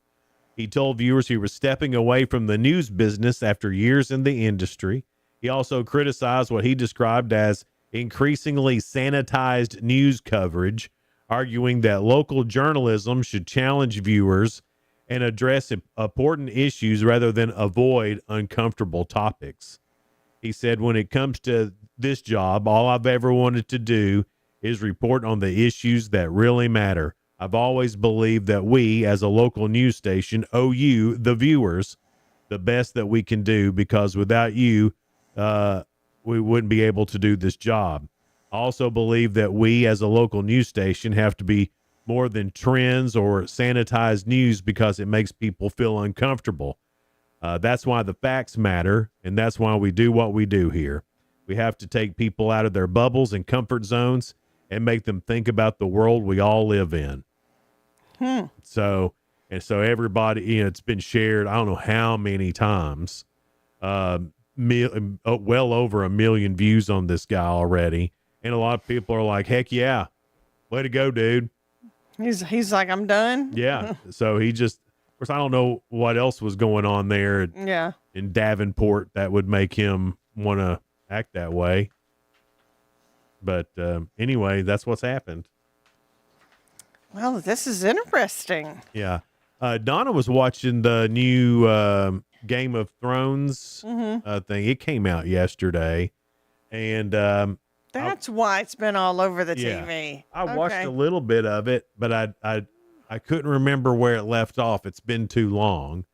He told viewers he was stepping away from the news business after years in the industry. He also criticized what he described as increasingly sanitized news coverage, arguing that local journalism should challenge viewers and address important issues rather than avoid uncomfortable topics. He said, when it comes to this job, all I've ever wanted to do is report on the issues that really matter. I've always believed that we, as a local news station, owe you, the viewers, the best that we can do, because without you, we wouldn't be able to do this job. I also believe that we, as a local news station, have to be more than trends or sanitized news because it makes people feel uncomfortable. That's why the facts matter, and that's why we do what we do here. We have to take people out of their bubbles and comfort zones and make them think about the world we all live in. So everybody, it's been shared, I don't know how many times, well over 1 million views on this guy already. And a lot of people are like, heck yeah, way to go, dude. He's like, I'm done. Yeah. So he just, of course, I don't know what else was going on there in Davenport that would make him want to act that way. But anyway, that's what's happened. Well, this is interesting. Yeah. Donna was watching the new Game of Thrones thing. It came out yesterday. And that's why it's been all over the TV. I watched a little bit of it, but I couldn't remember where it left off. It's been too long.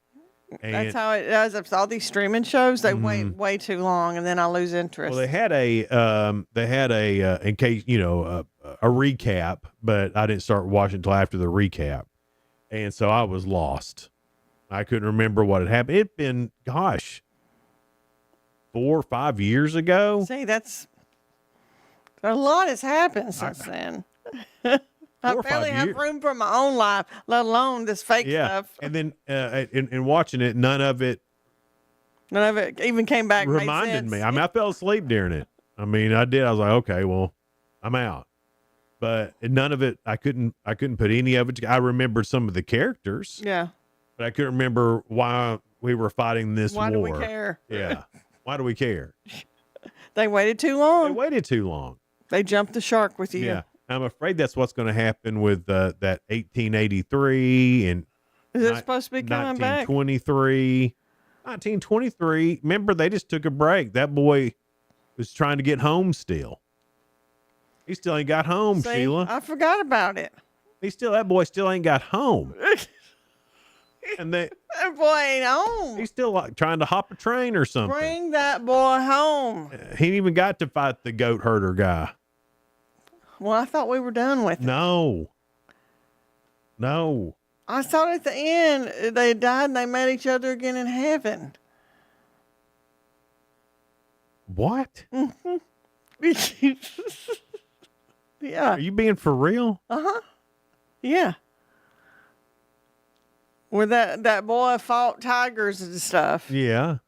And that's how it does. It's all these streaming shows, they wait way too long, and then I lose interest. Well, they had a in case, a recap, but I didn't start watching until after the recap. And so I was lost. I couldn't remember what had happened. It'd been, 4 or 5 years ago. See, a lot has happened since then. I barely have room for my own life, let alone this fake stuff. And then in watching it, none of it even came back. Reminded me. I mean, I fell asleep during it. I mean, I did. I was like, okay, well, I'm out. But none of it, I couldn't put any of it. I remembered some of the characters. Yeah. But I couldn't remember why we were fighting this war. Why do we care? Yeah. Why do we care? They waited too long. They jumped the shark with you. Yeah. I'm afraid that's what's going to happen with that 1883 and is it supposed to be coming back? 1923. Remember, they just took a break. That boy was trying to get home still. He still ain't got home, See, Sheila. I forgot about it. That boy still ain't got home. And that boy ain't home. He's still like trying to hop a train or something. Bring that boy home. He didn't even got to fight the goat herder guy. Well, I thought we were done with it. No. I thought at the end they died and they met each other again in heaven. What? Yeah. Are you being for real? Yeah. Where that boy fought tigers and stuff. Yeah.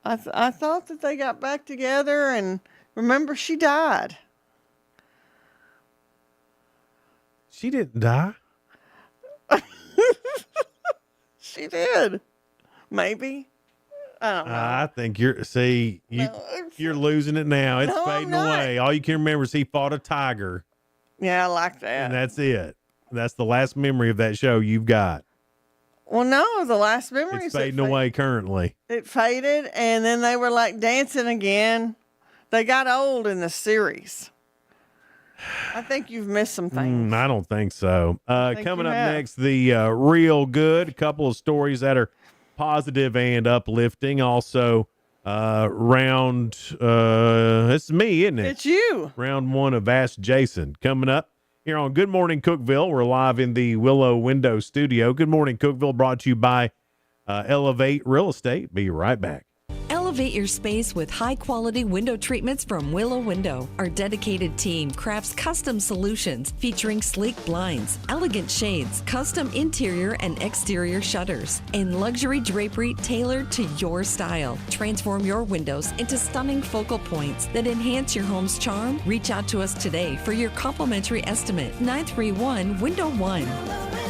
I thought that they got back together, and remember, she died. She didn't die. She did. Maybe. I don't know. I think you're losing it now. It's fading away. All you can remember is he fought a tiger. Yeah, I like that. And that's it. That's the last memory of that show you've got. Well, no, the last memory is fading away currently. It faded, and then they were like dancing again. They got old in the series. I think you've missed some things. I don't think so. Coming up have. next, the real good. A couple of stories that are positive and uplifting. Also, it's me, isn't it? It's you. Round one of Ask Jason coming up here on Good Morning Cookeville. We're live in the Willow Window Studio. Good Morning Cookeville brought to you by Elevate Real Estate. Be right back. Elevate your space with high-quality window treatments from Willow Window. Our dedicated team crafts custom solutions featuring sleek blinds, elegant shades, custom interior and exterior shutters, and luxury drapery tailored to your style. Transform your windows into stunning focal points that enhance your home's charm. Reach out to us today for your complimentary estimate. 931-WINDOW-1.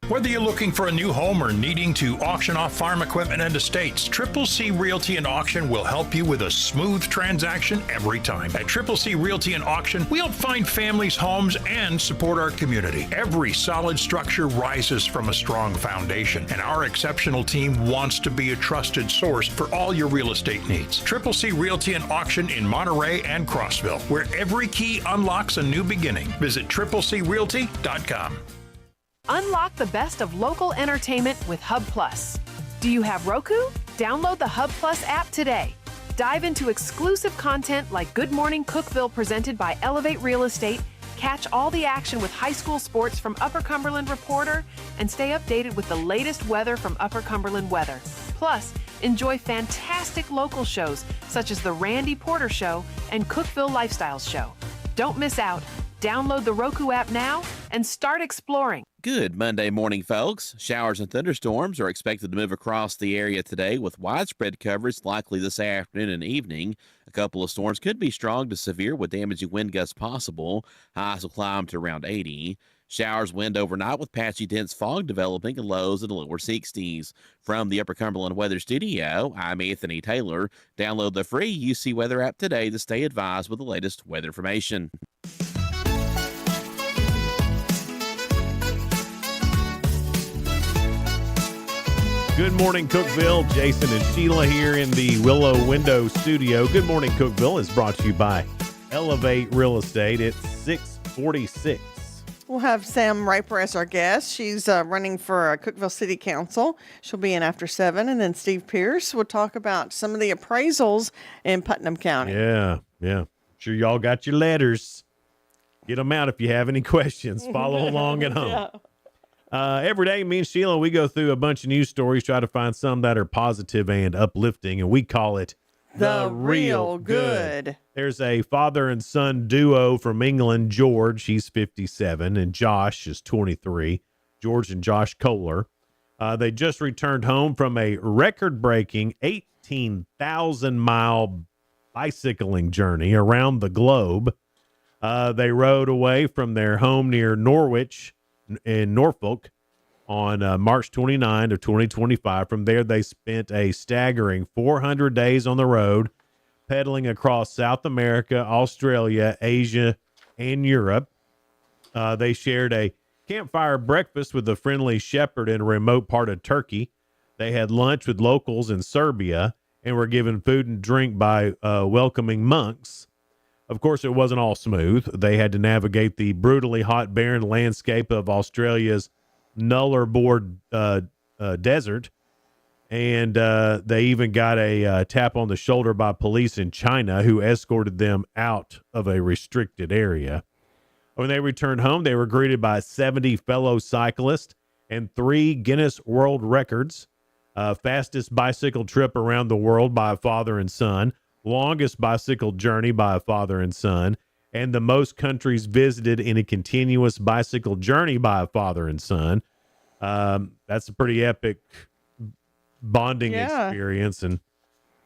Whether you're looking for a new home or needing to auction off farm equipment and estates, Triple C Realty and Auction will help you with a smooth transaction every time. At Triple C Realty and Auction, we help find families, homes, and support our community. Every solid structure rises from a strong foundation, and our exceptional team wants to be a trusted source for all your real estate needs. Triple C Realty and Auction in Monterey and Crossville, where every key unlocks a new beginning. Visit triplecrealty.com. Unlock the best of local entertainment with Hub Plus. Do you have Roku? Download the Hub Plus app today. Dive into exclusive content like Good Morning Cookeville presented by Elevate Real Estate, catch all the action with high school sports from Upper Cumberland Reporter, and stay updated with the latest weather from Upper Cumberland Weather. Plus, enjoy fantastic local shows such as The Randy Porter Show and Cookeville Lifestyles Show. Don't miss out. Download the Roku app now and start exploring. Good Monday morning, folks. Showers and thunderstorms are expected to move across the area today with widespread coverage likely this afternoon and evening. A couple of storms could be strong to severe with damaging wind gusts possible. Highs will climb to around 80. Showers, wind overnight with patchy dense fog developing and lows in the lower 60s. From the Upper Cumberland Weather Studio, I'm Anthony Taylor. Download the free UC Weather app today to stay advised with the latest weather information. Good morning, Cookeville. Jason and Sheila here in the Willow Window Studio. Good morning, Cookeville is brought to you by Elevate Real Estate. It's 6:46. We'll have Sam Riper as our guest. She's running for Cookeville City Council. She'll be in after 7. And then Steve Pierce will talk about some of the appraisals in Putnam County. Yeah. Sure y'all got your letters. Get them out if you have any questions. Follow along at home. Yeah. Every day, me and Sheila, we go through a bunch of news stories, try to find some that are positive and uplifting, and we call it The Real Good. There's a father and son duo from England, George, he's 57, and Josh is 23, George and Josh Kohler. They just returned home from a record-breaking 18,000-mile bicycling journey around the globe. They rode away from their home near Norwich in Norfolk on March 29 of 2025. From there, they spent a staggering 400 days on the road, pedaling across South America, Australia, Asia, and Europe. They shared a campfire breakfast with a friendly shepherd in a remote part of Turkey. They had lunch with locals in Serbia and were given food and drink by welcoming monks. Of course, it wasn't all smooth. They had to navigate the brutally hot, barren landscape of Australia's Nullarbor desert. And they even got a tap on the shoulder by police in China who escorted them out of a restricted area. When they returned home, they were greeted by 70 fellow cyclists and 3 Guinness World Records. Fastest bicycle trip around the world by a father and son. Longest bicycle journey by a father and son, and the most countries visited in a continuous bicycle journey by a father and son. That's a pretty epic bonding experience, and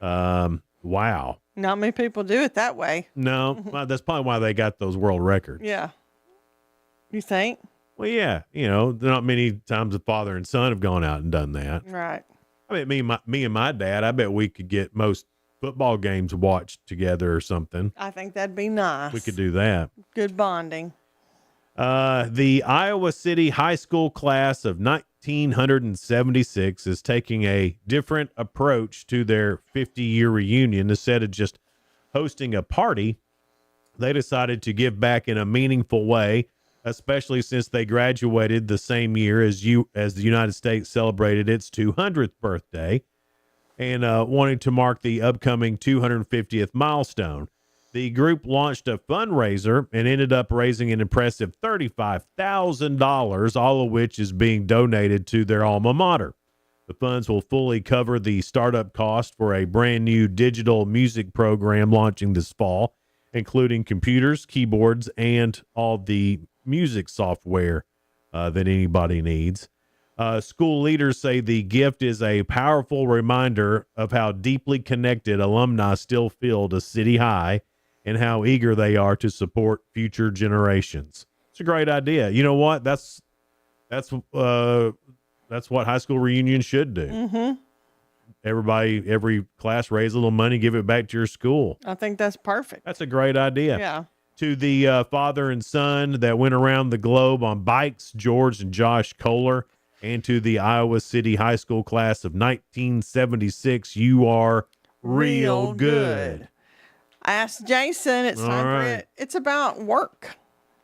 wow. Not many people do it that way. No, well, that's probably why they got those world records. Yeah. You think? Well, yeah, not many times a father and son have gone out and done that. Right. I mean, me and my dad, I bet we could get most football games watched together or something. I think that'd be nice. We could do that. Good bonding. The Iowa City High School class of 1976 is taking a different approach to their 50-year reunion. Instead of just hosting a party, they decided to give back in a meaningful way, especially since they graduated the same year as the United States celebrated its 200th birthday. And wanting to mark the upcoming 250th milestone. The group launched a fundraiser and ended up raising an impressive $35,000, all of which is being donated to their alma mater. The funds will fully cover the startup cost for a brand new digital music program launching this fall, including computers, keyboards, and all the music software that anybody needs. School leaders say the gift is a powerful reminder of how deeply connected alumni still feel to City High and how eager they are to support future generations. It's a great idea. You know what? That's what high school reunions should do. Mm-hmm. Every class raise a little money, give it back to your school. I think that's perfect. That's a great idea. Yeah. To the father and son that went around the globe on bikes, George and Josh Kohler, and to the Iowa City High School class of 1976, you are real good. Ask Jason. It's time for it. It's about work.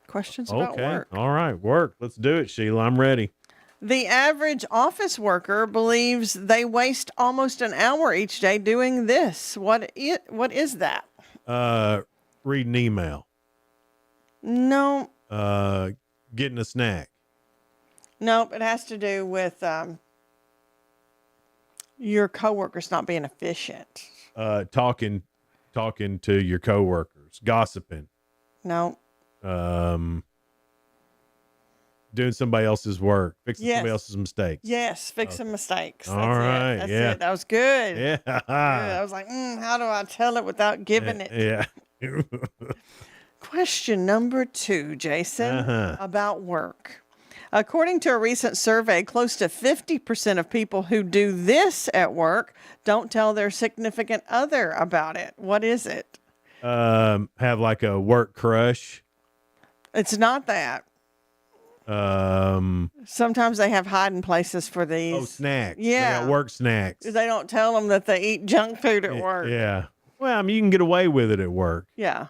Questions about work. All right. Work. Let's do it, Sheila. I'm ready. The average office worker believes they waste almost an hour each day doing this. What is that? Read an email. No. Getting a snack. Nope. It has to do with your coworkers not being efficient. Talking to your coworkers, gossiping. No. Doing somebody else's work, fixing Yes. somebody else's mistakes. Yes, fixing mistakes. All right, That's yeah. it. That was good. Yeah. Good. I was like, how do I tell it without giving it? Yeah. Question number 2, Jason, about work. According to a recent survey, close to 50% of people who do this at work don't tell their significant other about it. What is it? Have like a work crush. It's not that. Sometimes they have hiding places for these. Oh, snacks. Yeah. They got work snacks. They don't tell them that they eat junk food at work. Yeah. Well, I mean, you can get away with it at work. Yeah.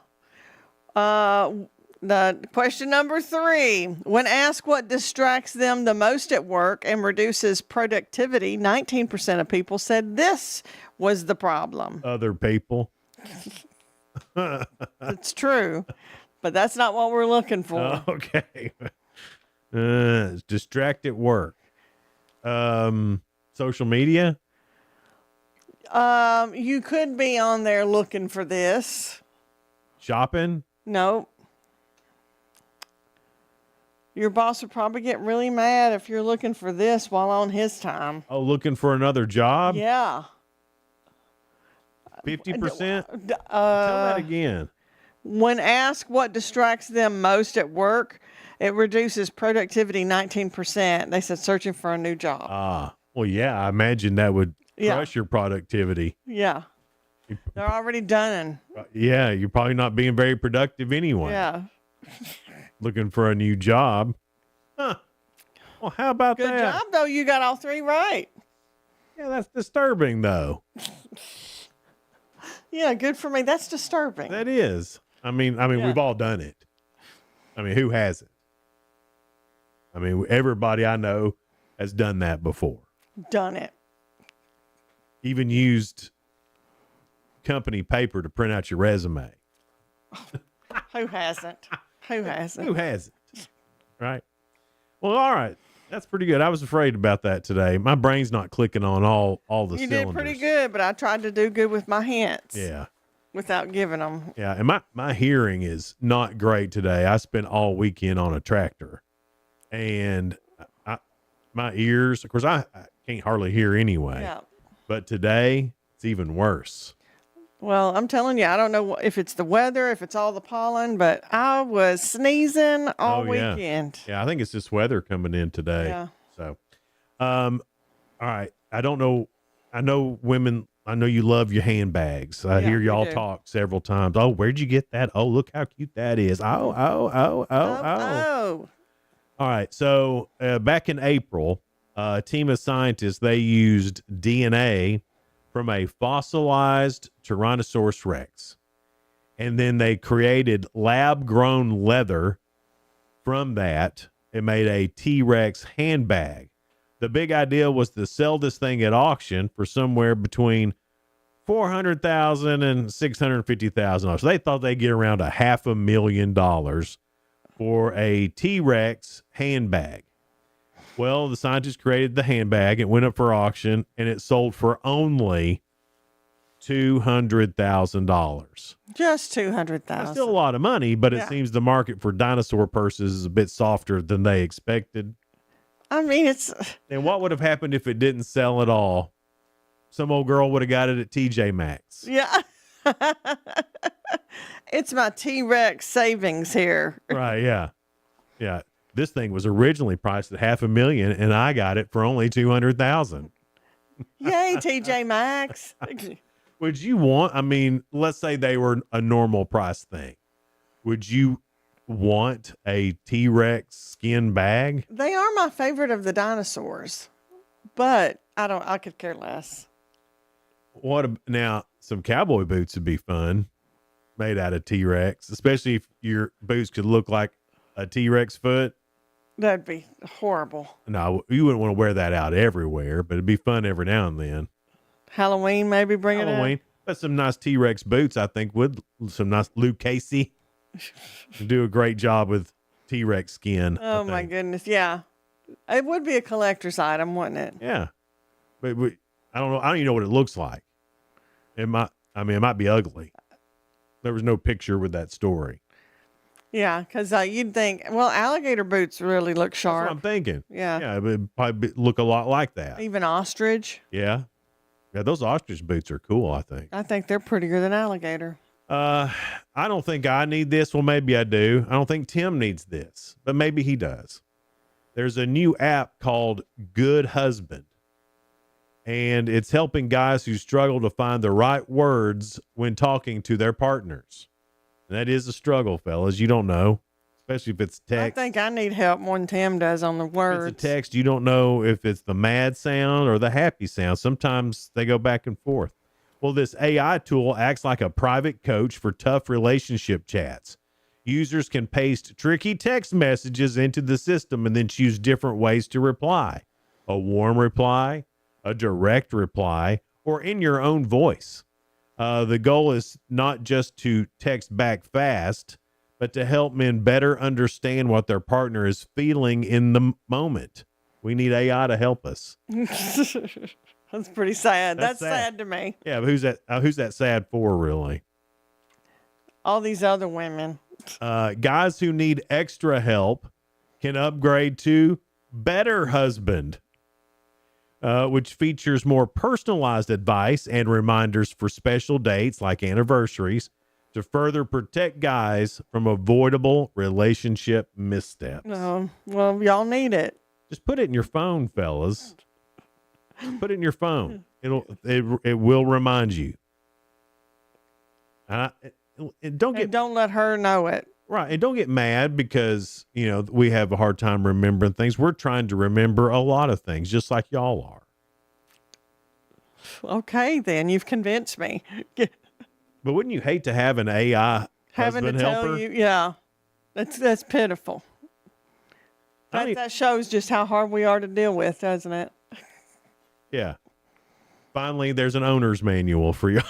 The question number 3, when asked what distracts them the most at work and reduces productivity, 19% of people said this was the problem. Other people. It's true, but that's not what we're looking for. Okay. Distract at work. Social media. You could be on there looking for this. Shopping. No. Your boss would probably get really mad if you're looking for this while on his time. Oh, looking for another job. Yeah. 50%. Tell that again. When asked what distracts them most at work, it reduces productivity 19%. They said searching for a new job. Well, yeah, I imagine that would crush your productivity. Yeah. They're already done. Yeah, you're probably not being very productive anyway. Yeah. Looking for a new job. Huh. Well, how about Good that? job, though. You got all 3 right. Yeah, that's disturbing, though. Yeah, good for me. That's disturbing. That is. I mean, Yeah. we've all done it. I mean, who hasn't? I mean, everybody I know has done that before. Done it. Even used company paper to print out your resume. Who hasn't? Who hasn't? Who hasn't? Right. Well, all right. That's pretty good. I was afraid about that today. My brain's not clicking on all the You cylinders. did pretty good, but I tried to do good with my hints. Yeah. Without giving them. Yeah. And my hearing is not great today. I spent all weekend on a tractor. And my ears, of course, I can't hardly hear anyway. Yeah. But today, it's even worse. Well, I'm telling you, I don't know if it's the weather, if it's all the pollen, but I was sneezing all weekend. Yeah, I think it's this weather coming in today. Yeah. So, all right. I don't know. I know women. I know you love your handbags. I hear we y'all do. talk several times. Oh, where'd you get that? Oh, look how cute that is. Oh. All right. So back in April, a team of scientists, they used DNA from a fossilized Tyrannosaurus Rex. And then they created lab-grown leather from that and made a T-Rex handbag. The big idea was to sell this thing at auction for somewhere between $400,000 and $650,000. So they thought they'd get around $500,000 for a T-Rex handbag. Well, the scientists created the handbag. It went up for auction, and it sold for only $200,000. Just $200,000. That's still a lot of money, but it seems the market for dinosaur purses is a bit softer than they expected. I mean, it's... And what would have happened if it didn't sell at all? Some old girl would have got it at TJ Maxx. Yeah. It's my T-Rex savings here. Right, yeah. Yeah. This thing was originally priced at $500,000, and I got it for only $200,000. Yay, TJ Maxx. Would you want, I mean, let's say they were a normal price thing. Would you want a T-Rex skin bag? They are my favorite of the dinosaurs, but I could care less. Now, some cowboy boots would be fun, made out of T-Rex, especially if your boots could look like a T-Rex foot. That'd be horrible. No, you wouldn't want to wear that out everywhere, but it'd be fun every now and then. Halloween, maybe bring it in. But some nice T-Rex boots, I think, some nice Luke Casey do a great job with T-Rex skin. Oh my goodness, yeah. It would be a collector's item, wouldn't it? Yeah. But I don't know. I don't even know what it looks like. It might be ugly. There was no picture with that story. Yeah, because you'd think, well, alligator boots really look sharp. That's what I'm thinking. Yeah. Yeah, it would probably look a lot like that. Even ostrich. Yeah. Yeah, those ostrich boots are cool, I think. I think they're prettier than alligator. I don't think I need this. Well, maybe I do. I don't think Tim needs this, but maybe he does. There's a new app called Good Husband, and it's helping guys who struggle to find the right words when talking to their partners. And that is a struggle, fellas. You don't know, especially if it's text. I think I need help more than Tim does on the words. If it's a text, you don't know if it's the mad sound or the happy sound. Sometimes they go back and forth. Well, this AI tool acts like a private coach for tough relationship chats. Users can paste tricky text messages into the system and then choose different ways to reply. A warm reply, a direct reply, or in your own voice. The goal is not just to text back fast, but to help men better understand what their partner is feeling in the moment. We need AI to help us. That's pretty sad. That's sad. sad to me. Yeah, but who's that sad for, really? All these other women. Guys who need extra help can upgrade to Better Husband, which features more personalized advice and reminders for special dates like anniversaries to further protect guys from avoidable relationship missteps. No, well, y'all need it. Just put it in your phone, fellas. Put it in your phone. It will remind you. Don't let her know it. Right. And don't get mad because, we have a hard time remembering things. We're trying to remember a lot of things, just like y'all are. Okay, then you've convinced me. But wouldn't you hate to have an AI having to husband helper? tell you? Yeah, that's pitiful. That shows just how hard we are to deal with, doesn't it? Yeah. Finally, there's an owner's manual for you.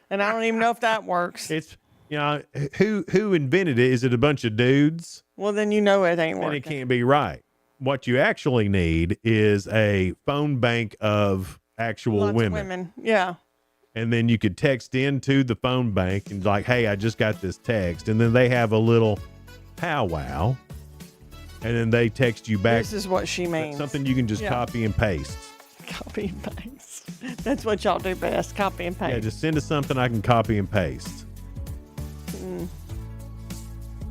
And I don't even know if that works. It's who invented it? Is it a bunch of dudes? Well, then you know it ain't working. And it can't be right. What you actually need is a phone bank of actual Lots of women. women. Yeah. And then you could text into the phone bank and like, hey, I just got this text. And then they have a little powwow. And then they text you back. This is what she means. Something you can just copy and paste. Copy and paste. That's what y'all do best. Copy and paste. Yeah, just send us something I can copy and paste.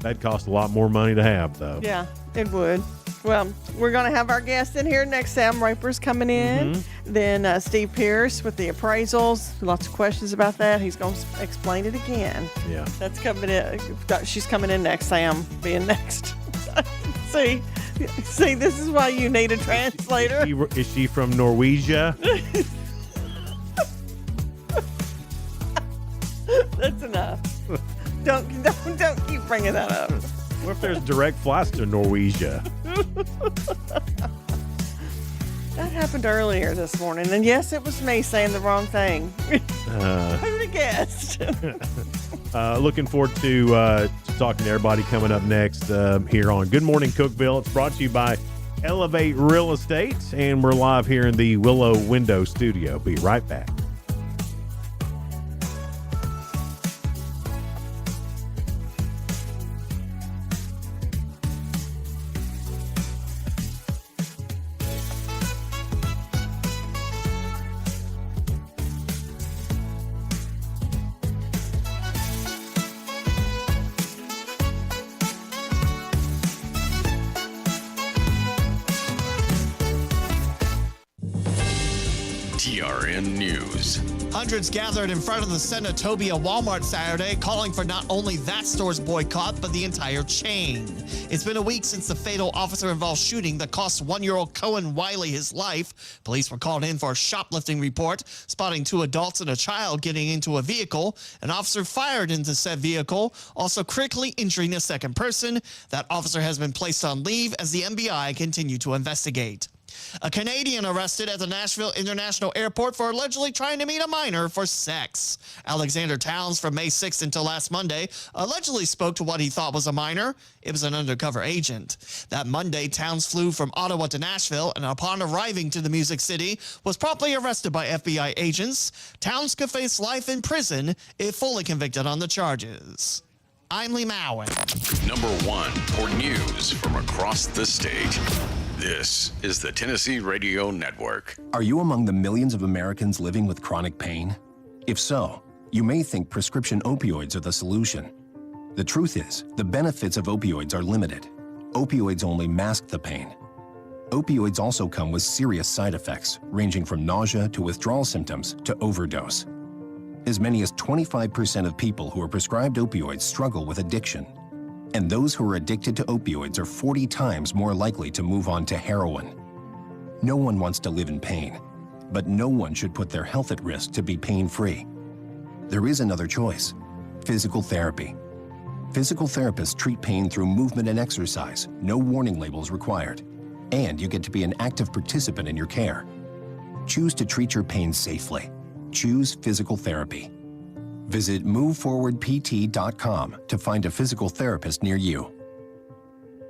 That'd cost a lot more money to have, though. Yeah, it would. Well, we're going to have our guest in here next. Sam Raper's coming in. Mm-hmm. Then Steve Pierce with the appraisals. Lots of questions about that. He's going to explain it again. Yeah. That's coming in. She's coming in next. Sam being next. See, this is why you need a translator. Is she from Norwegia? That's enough. Don't keep bringing that up. What if there's direct flights to Norwegia? That happened earlier this morning. And yes, it was me saying the wrong thing. Who would have guessed? Looking forward to talking to everybody coming up next here on Good Morning Cookeville. It's brought to you by Elevate Real Estate, and we're live here in the Willow Window Studio. Be right back. TRN News. Hundreds gathered in front of the Senatobia Walmart Saturday, calling for not only that store's boycott, but the entire chain. It's been a week since the fatal officer-involved shooting that cost 1-year-old Cohen Wiley his life. Police were called in for a shoplifting report, spotting 2 adults and a child getting into a vehicle. An officer fired into said vehicle, also critically injuring a second person. That officer has been placed on leave as the FBI continue to investigate. A Canadian arrested at the Nashville International Airport for allegedly trying to meet a minor for sex. Alexander Towns, from May 6th until last Monday, allegedly spoke to what he thought was a minor. It was an undercover agent. That Monday, Towns flew from Ottawa to Nashville, and upon arriving to the Music City, was promptly arrested by FBI agents. Towns could face life in prison if fully convicted on the charges. I'm Lee Mowen. Number 1 for news from across the state. This is the Tennessee Radio Network. Are you among the millions of Americans living with chronic pain? If so, you may think prescription opioids are the solution. The truth is, the benefits of opioids are limited. Opioids only mask the pain. Opioids also come with serious side effects, ranging from nausea to withdrawal symptoms to overdose. As many as 25% of people who are prescribed opioids struggle with addiction. And those who are addicted to opioids are 40 times more likely to move on to heroin. No one wants to live in pain, but no one should put their health at risk to be pain-free. There is another choice: physical therapy. Physical therapists treat pain through movement and exercise, no warning labels required. And you get to be an active participant in your care. Choose to treat your pain safely. Choose physical therapy. Visit moveforwardpt.com to find a physical therapist near you.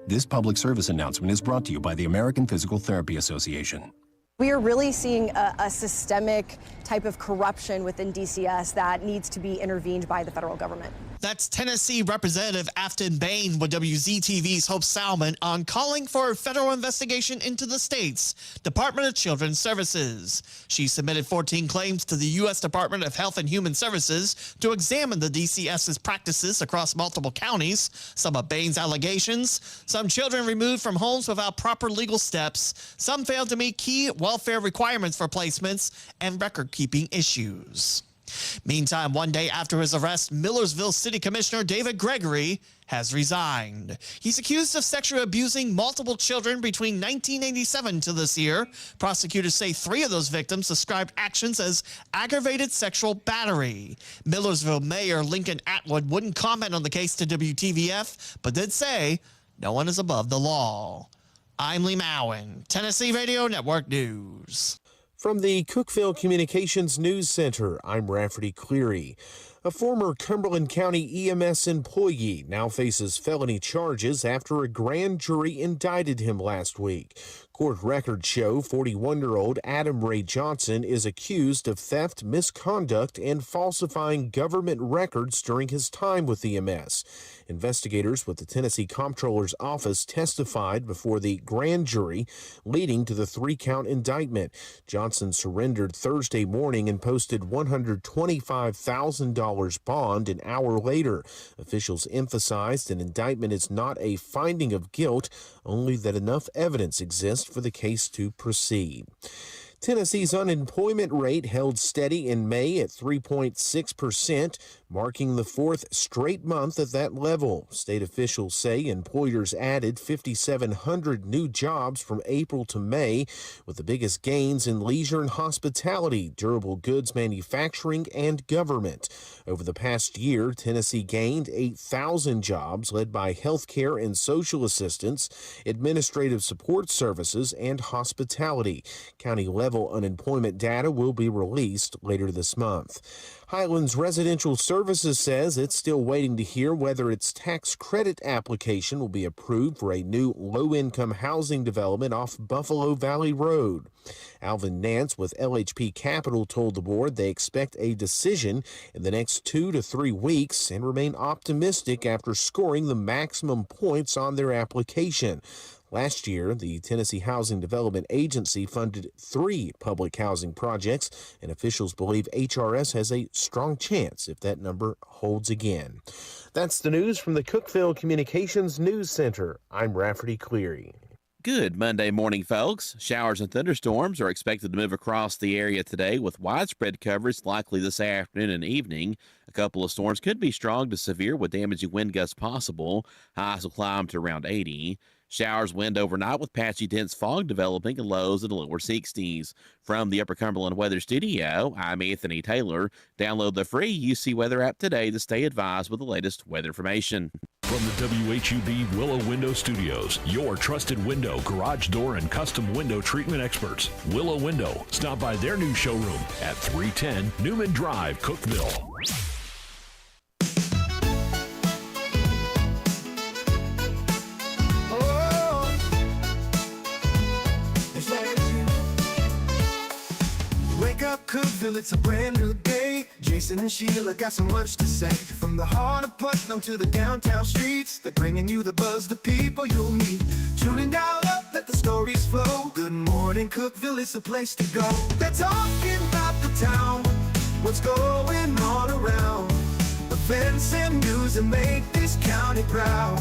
This public service announcement is brought to you by the American Physical Therapy Association. We are really seeing a systemic type of corruption within DCS that needs to be intervened by the federal government. That's Tennessee Representative Afton Bain with WZTV's Hope Salmon on calling for a federal investigation into the state's Department of Children's Services. She submitted 14 claims to the U.S. Department of Health and Human Services to examine the DCS's practices across multiple counties. Some of Bain's allegations: some children removed from homes without proper legal steps, some failed to meet key welfare requirements for placements, and record-keeping issues. Meantime, one day after his arrest, Millersville City Commissioner David Gregory has resigned. He's accused of sexually abusing multiple children between 1987 to this year. Prosecutors say 3 of those victims described actions as aggravated sexual battery. Millersville Mayor Lincoln Atwood wouldn't comment on the case to WTVF, but did say no one is above the law. I'm Lee Mowen, Tennessee Radio Network News. From the Cookeville Communications News Center, I'm Rafferty Cleary. A former Cumberland County EMS employee now faces felony charges after a grand jury indicted him last week. Court records show 41-year-old Adam Ray Johnson is accused of theft, misconduct, and falsifying government records during his time with EMS. Investigators with the Tennessee Comptroller's Office testified before the grand jury, leading to the 3-count indictment. Johnson surrendered Thursday morning and posted $125,000 bond an hour later. Officials emphasized an indictment is not a finding of guilt, only that enough evidence exists for the case to proceed. Tennessee's unemployment rate held steady in May at 3.6%. marking the fourth straight month at that level. State officials say employers added 5,700 new jobs from April to May, with the biggest gains in leisure and hospitality, durable goods manufacturing, and government. Over the past year, Tennessee gained 8,000 jobs, led by healthcare and social assistance, administrative support services, and hospitality. County-level unemployment data will be released later this month. Highlands Residential Services says it's still waiting to hear whether its tax credit application will be approved for a new low-income housing development off Buffalo Valley Road. Alvin Nance with LHP Capital told the board they expect a decision in the next 2 to 3 weeks and remain optimistic after scoring the maximum points on their application. Last year, the Tennessee Housing Development Agency funded 3 public housing projects, and officials believe HRS has a strong chance if that number holds again. That's the news from the Cookeville Communications News Center. I'm Rafferty Cleary. Good Monday morning, folks. Showers and thunderstorms are expected to move across the area today with widespread coverage likely this afternoon and evening. A couple of storms could be strong to severe with damaging wind gusts possible. Highs will climb to around 80. Showers, wind overnight with patchy dense fog developing and lows in the lower 60s. From the Upper Cumberland Weather Studio, I'm Anthony Taylor. Download the free UC Weather app today to stay advised with the latest weather information. From the WHUB Willow Window Studios, your trusted window, garage door, and custom window treatment experts. Willow Window. Stop by their new showroom at 310 Newman Drive, Cookeville. Wake up, Cookeville, it's a brand new day. Jason and Sheila got so much to say. From the heart of Putnam to the downtown streets, they're bringing you the buzz, the people you'll meet. Tuning dial up, let the stories flow. Good morning, Cookeville, it's a place to go. They're talking about the town, what's going on around. Events and news that make this county proud.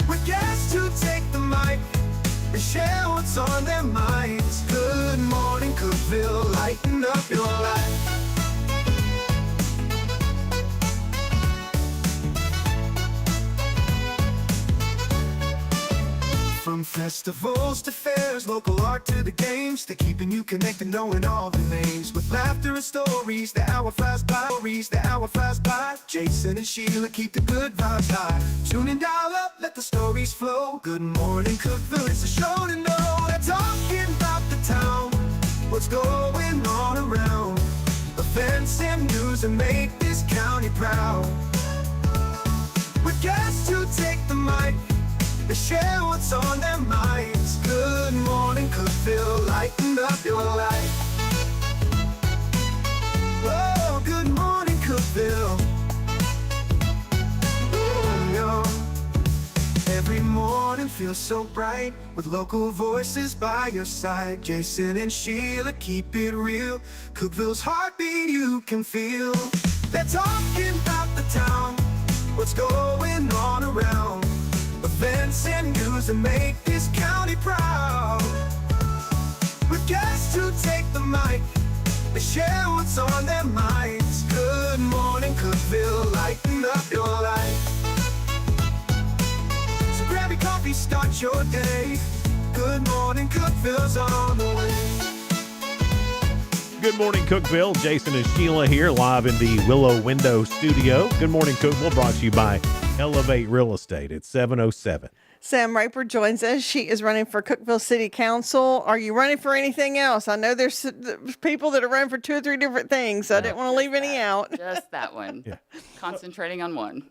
With guests who take the mic and share what's on their minds. Good morning, Cookeville, lighten up your life. From festivals to fairs, local art to the games, they're keeping you connected, knowing all the names. With laughter and stories, the hour flies by. Jason and Sheila keep the good vibes high. Tune and dial up, let the stories flow. Good morning, Cookeville, it's a show to know. They're talking about the town, what's going on around. Events and news that make this county proud. With guests who take the mic, they share what's on their minds. Good morning, Cookeville, lighten up your life. Oh, good morning, Cookeville. Oh, yo. Every morning feels so bright with local voices by your side. Jason and Sheila keep it real. Cookeville's heartbeat you can feel. They're talking about the town, what's going on around. Events and news that make this county proud. With guests who take the mic, they share what's on their minds. Good morning, Cookeville, lighten up your life. So grab your coffee, start your day. Good morning, Cookeville's on the way. Good morning, Cookeville. Jason and Sheila here, live in the Willow Window Studio. Good morning, Cookeville, brought to you by Elevate Real Estate at 707. Sam Raper joins us. She is running for Cookeville City Council. Are you running for anything else? I know there's people that are running for 2 or 3 different things, so I didn't want to leave any out. Just that one. Yeah. Concentrating on one.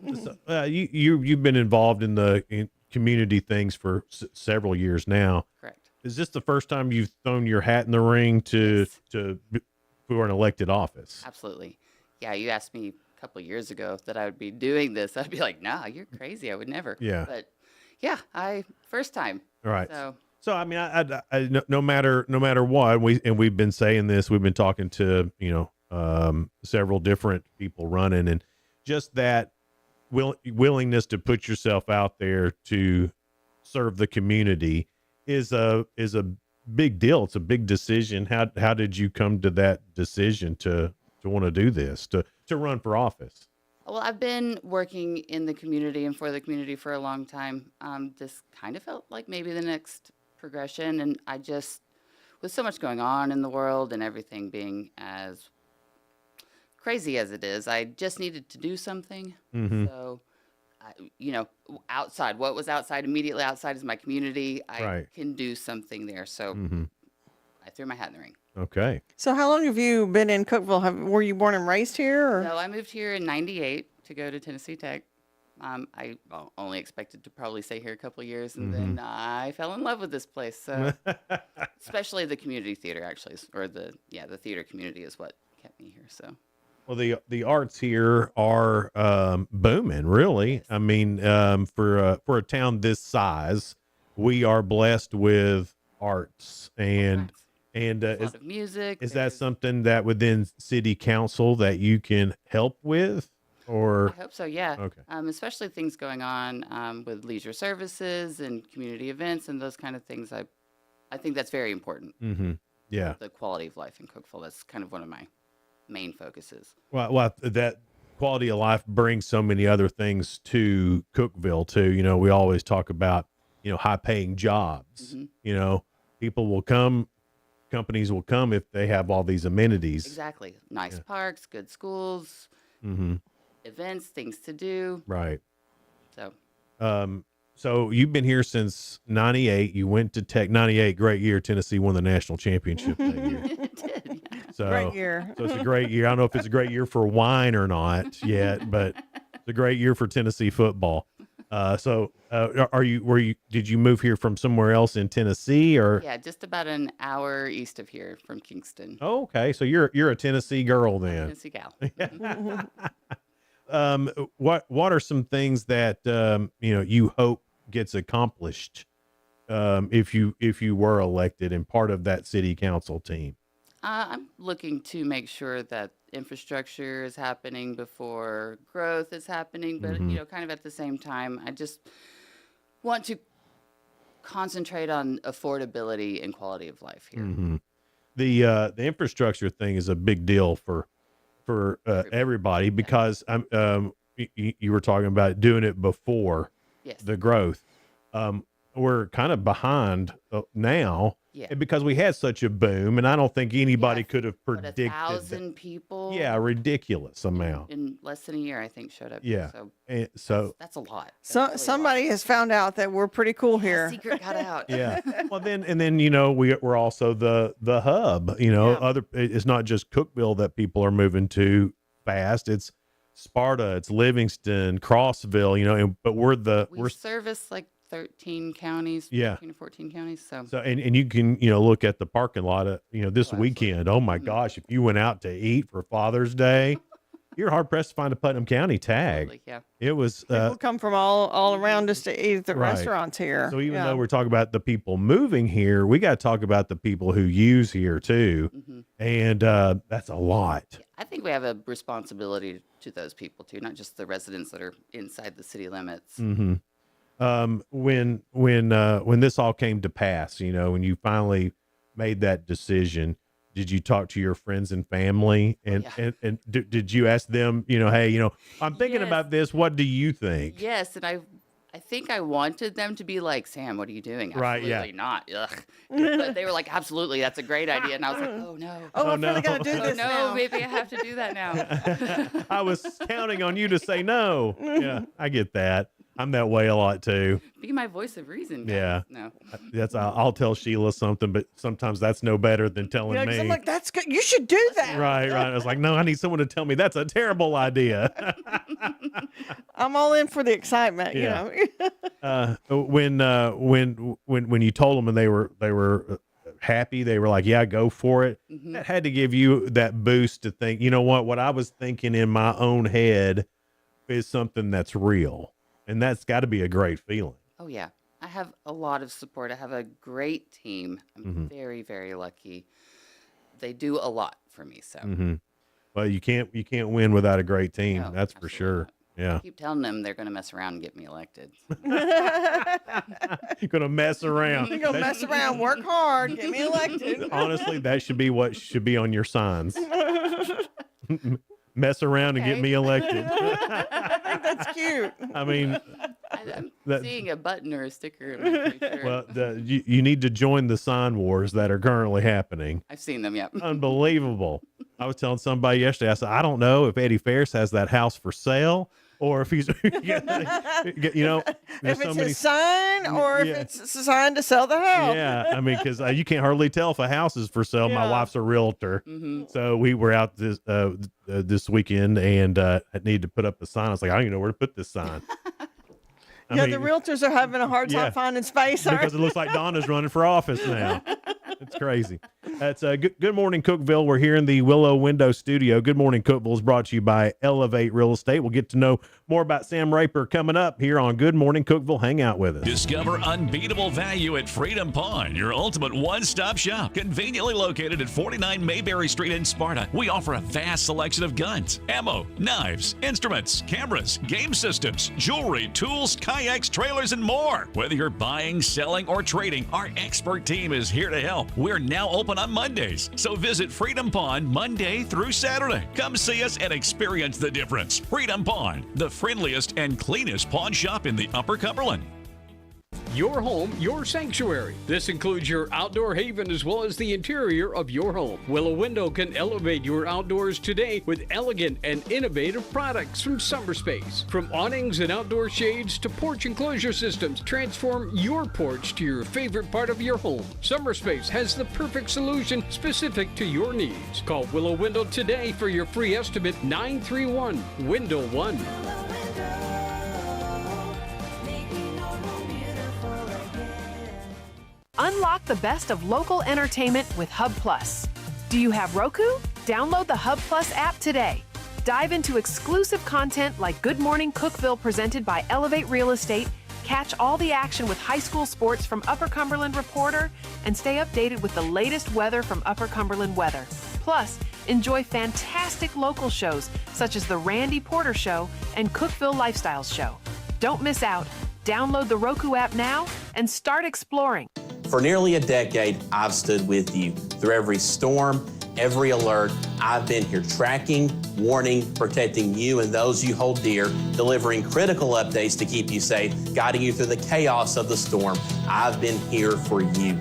So, you've been involved in community things for several years now. Correct. Is this the first time you've thrown your hat in the ring for an elected office? Absolutely. Yeah, you asked me a couple of years ago that I would be doing this. I'd be like, nah, you're crazy. I would never. Yeah. But yeah, first time. All right. So I mean, I no matter what, we've been saying this. We've been talking to several different people running, and just that willingness to put yourself out there to serve the community is a big deal. It's a big decision. How did you come to that decision to want to do this, to to run for office? Well, I've been working in the community and for the community for a long time. This kind of felt like maybe the next progression, and I just, with so much going on in the world and everything being as crazy as it is, I just needed to do something. So, outside, what was outside, immediately outside is my community. I can do something there. So I threw my hat in the ring. Okay. So how long have you been in Cookeville? Were you born and raised here? Or? So I moved here in '98 to go to Tennessee Tech. I only expected to probably stay here a couple of years, and then I fell in love with this place. So, especially the community theater, actually, or the theater community is what kept me here. So, well, the arts here are booming, really. Yes. I mean, for a town this size, we are blessed with arts and. And a lot of music. Is that something that within city council that you can help with, or? I hope so. Yeah. Okay. Especially things going on with leisure services and community events and those kind of things. I think that's very important. Yeah. The quality of life in Cookeville. That's kind of one of my main focuses. Well, that quality of life brings so many other things to Cookeville too. You know, we always talk about high-paying jobs. People will come. Companies will come if they have all these amenities. Exactly. Nice parks, good schools, events, things to do. Right. So. So you've been here since '98. You went to Tech. '98, great year. Tennessee won the national championship that year. It did. Yeah. So great year. So it's a great year. I don't know if it's a great year for wine or not yet, but it's a great year for Tennessee football. Did you move here from somewhere else in Tennessee, or? Yeah, just about an hour east of here from Kingston. Oh, okay. So you're a Tennessee girl then. Tennessee gal. What are some things that, you hope gets accomplished, if you were elected and part of that city council team? I'm looking to make sure that infrastructure is happening before growth is happening, but kind of at the same time, I just want to concentrate on affordability and quality of life here. The infrastructure thing is a big deal for everybody because you were talking about doing it before the growth. We're kind of behind now. Yeah. Because we had such a boom, and I don't think anybody could have predicted 1,000 people. Yeah, a ridiculous amount. In less than a year, I think, showed up. Yeah. So that's a lot. Somebody has found out that we're pretty cool here. Secret got out. Yeah. Well, then we're also the hub. It's not just Cookeville that people are moving to fast. It's Sparta, it's Livingston, Crossville. But we service like 13 counties, 13 or 14 counties. So and you can, look at the parking lot, this weekend. Oh my gosh, if you went out to eat for Father's Day, you're hard pressed to find a Putnam County tag. Absolutely, yeah. It was, people come from all around us to eat at the restaurants here. So even though we're talking about the people moving here, we got to talk about the people who use here too. And, that's a lot. I think we have a responsibility to those people too, not just the residents that are inside the city limits. When this all came to pass, when you finally made that decision, did you talk to your friends and family and did you ask them, hey, I'm thinking about this. What do you think? Yes. And I think I wanted them to be like, Sam, what are you doing? Absolutely not. Ugh. But they were like, absolutely. That's a great idea. And I was like, oh no. Oh, I'm really going to do this now. Maybe I have to do that now. I was counting on you to say no. Yeah, I get that. I'm that way a lot too. Be my voice of reason. Guys. Yeah. No. I'll tell Sheila something, but sometimes that's no better than telling me. I'm like, that's good. You should do that. Right. I was like, no, I need someone to tell me that's a terrible idea. I'm all in for the excitement. When you told them and they were happy, they were like, yeah, go for it. That had to give you that boost to think, what I was thinking in my own head is something that's real. And that's got to be a great feeling. Oh, yeah. I have a lot of support. I have a great team. I'm very, very lucky. They do a lot for me. So, well, you can't win without a great team. No, that's for sure. Yeah. I keep telling them they're going to mess around and get me elected. You're going to mess around. You're going to mess around, work hard, get me elected. Honestly, that should be what should be on your signs. mess around and get me elected. I think that's cute. I mean, I'm that- seeing a button or a sticker. I'm not pretty sure. well, you need to join the sign wars that are currently happening. I've seen them, yeah. Unbelievable. I was telling somebody yesterday, I said, I don't know if Eddie Ferris has that house for sale or if he's, you know, there's If it's so many. a sign or if Yeah. it's a sign to sell the house. Yeah, I mean, because you can't hardly tell if a house is for sale. My Yeah. wife's a realtor, Mhm. so we were out this weekend and I needed to put up a sign. I was like, I don't even know where to put this sign. I Yeah, mean, the realtors are having a hard time yeah. finding space. because it looks like Donna's running for office now. It's crazy. That's good morning, Cookeville. We're here in the Willow Window Studio. Good morning, Cookeville is brought to you by Elevate Real Estate. We'll get to know more about Sam Raper coming up here on Good Morning Cookeville. Hang out with us. Discover unbeatable value at Freedom Pawn, your ultimate one-stop shop. Conveniently located at 49 Mayberry Street in Sparta, we offer a vast selection of guns, ammo, knives, instruments, cameras, game systems, jewelry, tools, kayaks, trailers, and more. Whether you're buying, selling, or trading, our expert team is here to help. We're now open on Mondays, so visit Freedom Pawn Monday through Saturday. Come see us and experience the difference. Freedom Pawn, the friendliest and cleanest pawn shop in the Upper Cumberland. Your home, your sanctuary. This includes your outdoor haven as well as the interior of your home. Willow Window can elevate your outdoors today with elegant and innovative products from Summer Space. From awnings and outdoor shades to porch enclosure systems, transform your porch to your favorite part of your home. Summer Space has the perfect solution specific to your needs. Call Willow Window today for your free estimate 931-WINDOW-1. Unlock the best of local entertainment with Hub Plus. Do you have Roku? Download the Hub Plus app today. Dive into exclusive content like Good Morning Cookeville presented by Elevate Real Estate, catch all the action with high school sports from Upper Cumberland Reporter, and stay updated with the latest weather from Upper Cumberland Weather. Plus, enjoy fantastic local shows such as The Randy Porter Show and Cookeville Lifestyles Show. Don't miss out. Download the Roku app now and start exploring. For nearly a decade, I've stood with you. Through every storm, every alert, I've been here tracking, warning, protecting you and those you hold dear, delivering critical updates to keep you safe, guiding you through the chaos of the storm. I've been here for you.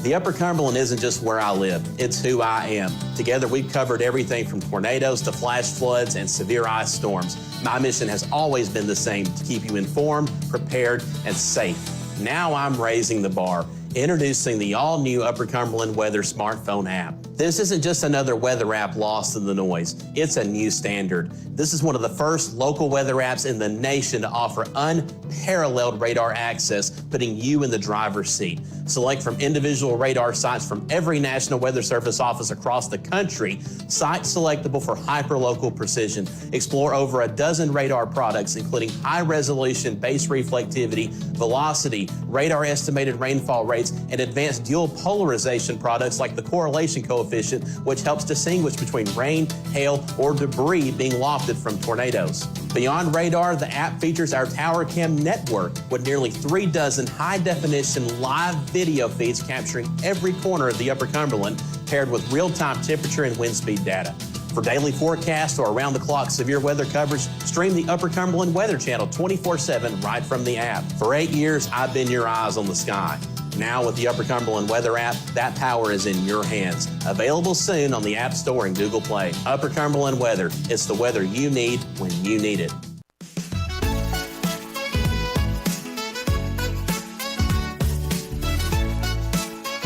The Upper Cumberland isn't just where I live, it's who I am. Together, we've covered everything from tornadoes to flash floods and severe ice storms. My mission has always been the same, to keep you informed, prepared, and safe. Now I'm raising the bar, introducing the all-new Upper Cumberland Weather smartphone app. This isn't just another weather app lost in the noise. It's a new standard. This is one of the first local weather apps in the nation to offer unparalleled radar access, putting you in the driver's seat. Select from individual radar sites from every National Weather Service office across the country, sites selectable for hyperlocal precision. Explore over a dozen radar products, including high-resolution base reflectivity, velocity, radar estimated rainfall rates, and advanced dual polarization products like the correlation coefficient, which helps distinguish between rain, hail, or debris being lofted from tornadoes. Beyond radar, the app features our Tower Cam network with nearly 3 dozen high-definition live video feeds capturing every corner of the Upper Cumberland, paired with real-time temperature and wind speed data. For daily forecasts or around-the-clock severe weather coverage, stream the Upper Cumberland Weather Channel 24/7 right from the app. For 8 years, I've been your eyes on the sky. Now with the Upper Cumberland Weather app, that power is in your hands. Available soon on the App Store and Google Play. Upper Cumberland Weather. It's the weather you need when you need it.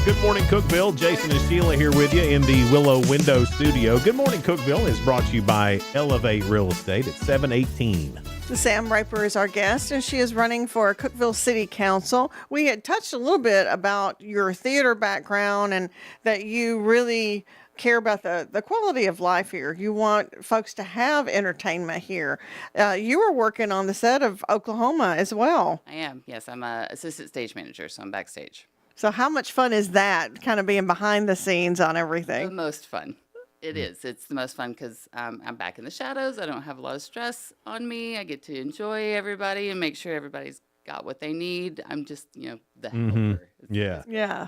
Good morning, Cookeville. Jason and Sheila here with you in the Willow Window Studio. Good morning, Cookeville is brought to you by Elevate Real Estate at 718. Sam Raper is our guest, and she is running for Cookeville City Council. We had touched a little bit about your theater background and that you really care about the quality of life here. You want folks to have entertainment here. You were working on the set of Oklahoma as well. I am, yes. I'm a assistant stage manager, so I'm backstage. So how much fun is that, kind of being behind the scenes on everything? The most fun. It is. It's the most fun because I'm back in the shadows. I don't have a lot of stress on me. I get to enjoy everybody and make sure everybody's got what they need. I'm just, the helper. Yeah. Yeah.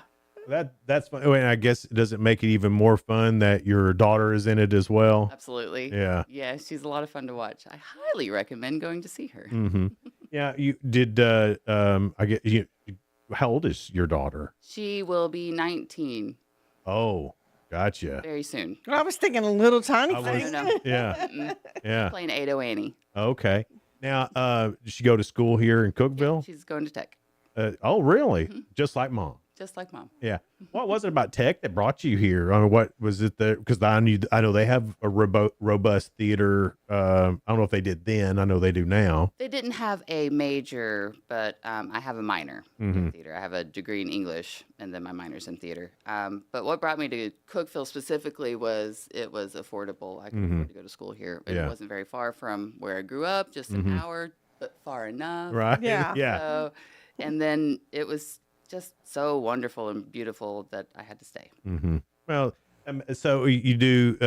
That's fun. Oh, and I guess does it make it even more fun that your daughter is in it as well? Absolutely. Yeah. Yeah, she's a lot of fun to watch. I highly recommend going to see her. Mm-hmm. Yeah. You did. I get you. How old is your daughter? She will be 19 Oh, gotcha. very soon. I was thinking a little tiny I thing. No. Yeah. Mm-mm. Yeah. Playing Ado Annie. Okay. Now, does she go to school here in Cookeville? She's going to tech, Oh, really? Just like mom. just like mom. Yeah. What was it about tech that brought you here? I mean, what was it that, because I know they have a robust theater. I don't know if they did then. I know they do now. They didn't have a major, but I have a minor in theater. I have a degree in English, and then my minor's in theater. But what brought me to Cookeville specifically was it was affordable. I could afford to go to school here. It Yeah. wasn't very far from where I grew up, just an hour, but far enough. Right. Yeah. Yeah. So, and then it was just so wonderful and beautiful that I had to stay. Well, so you do,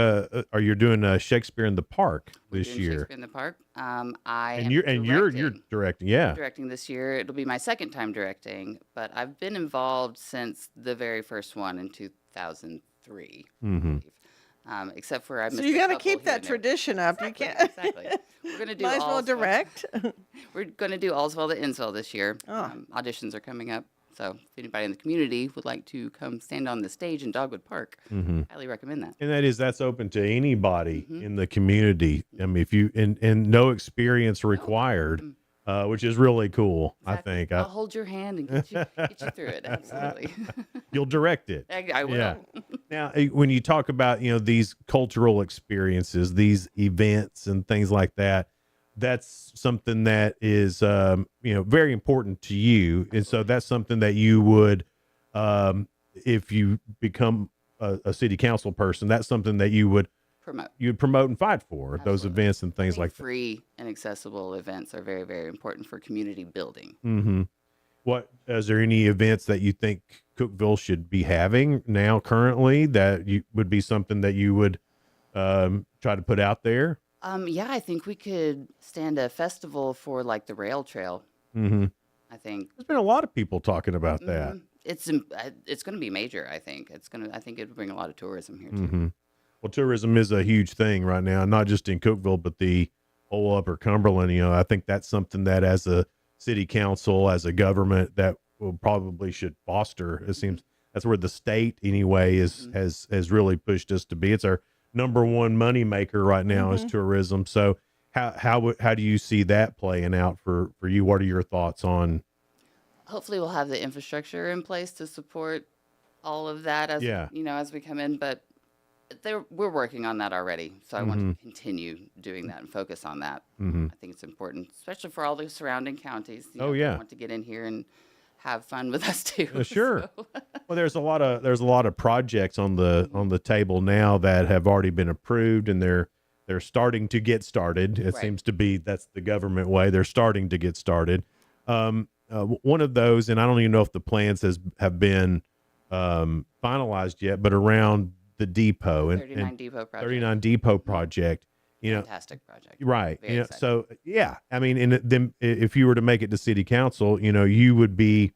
are you doing Shakespeare in the Park this Doing year? Shakespeare in the Park. I And am you're directing. directing. Yeah. Directing this year. It'll be my second time directing, but I've been involved since the very first one in 2003. Except for I missed So you a got to couple keep here that and there. tradition up. You can't. Exactly. We're gonna do Might as well Allswell- direct. We're gonna do Allswell to Innswell this year. Oh. Auditions are coming up, so if anybody in the community would like to come stand on the stage in Dogwood Park, highly recommend that. And that's open to anybody in the community. I mean, if you, and no experience required, which is really cool. Exactly. I think I'll hold your hand and get you through it. Absolutely. you'll direct it. I will. Yeah. Now, when you talk about, these cultural experiences, these events and things like that, that's something that is, very important to you. And so that's something that you would, if you become a city council person, that's something that you'd promote and fight for. Those events and things like that. Free and accessible events are very, very important for community building. Is there any events that you think Cookeville should be having now currently that would be something that you would try to put out there? Yeah, I think we could stand a festival for like the rail trail. I think There's been a lot of people talking about that. it's going to be major. I think I think it would bring a lot of tourism here too. Well, tourism is a huge thing right now, not just in Cookeville, but the whole Upper Cumberland. I think that's something that as a city council, as a government, that will probably should foster. It seems that's where the state anyway has really pushed us to be. It's our number one money maker right now is tourism. So how do you see that playing out for you? What are your thoughts on? Hopefully, we'll have the infrastructure in place to support all of that as as we come in. But we're working on that already. So I want to continue doing that and focus on that. I think it's important, especially for all the surrounding counties. They want to get in here and have fun with us too. Sure. So. Well, there's a lot of projects on the table now that have already been approved, and they're starting to get started. It seems to be that's the government way. They're starting to get started. One of those, and I don't even know if the plans have been finalized yet, but around the depot and 39 Depot project. Fantastic project. Right. Very exciting. So yeah, I mean, and then if you were to make it to city council, you'd be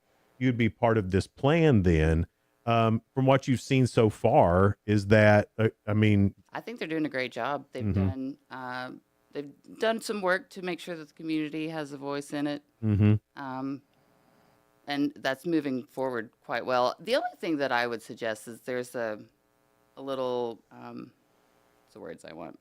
part of this plan then. From what you've seen so far, is that, I think they're doing a great job. They've done some work to make sure that the community has a voice in it. And that's moving forward quite well. The only thing that I would suggest is there's a little, what's the words I want?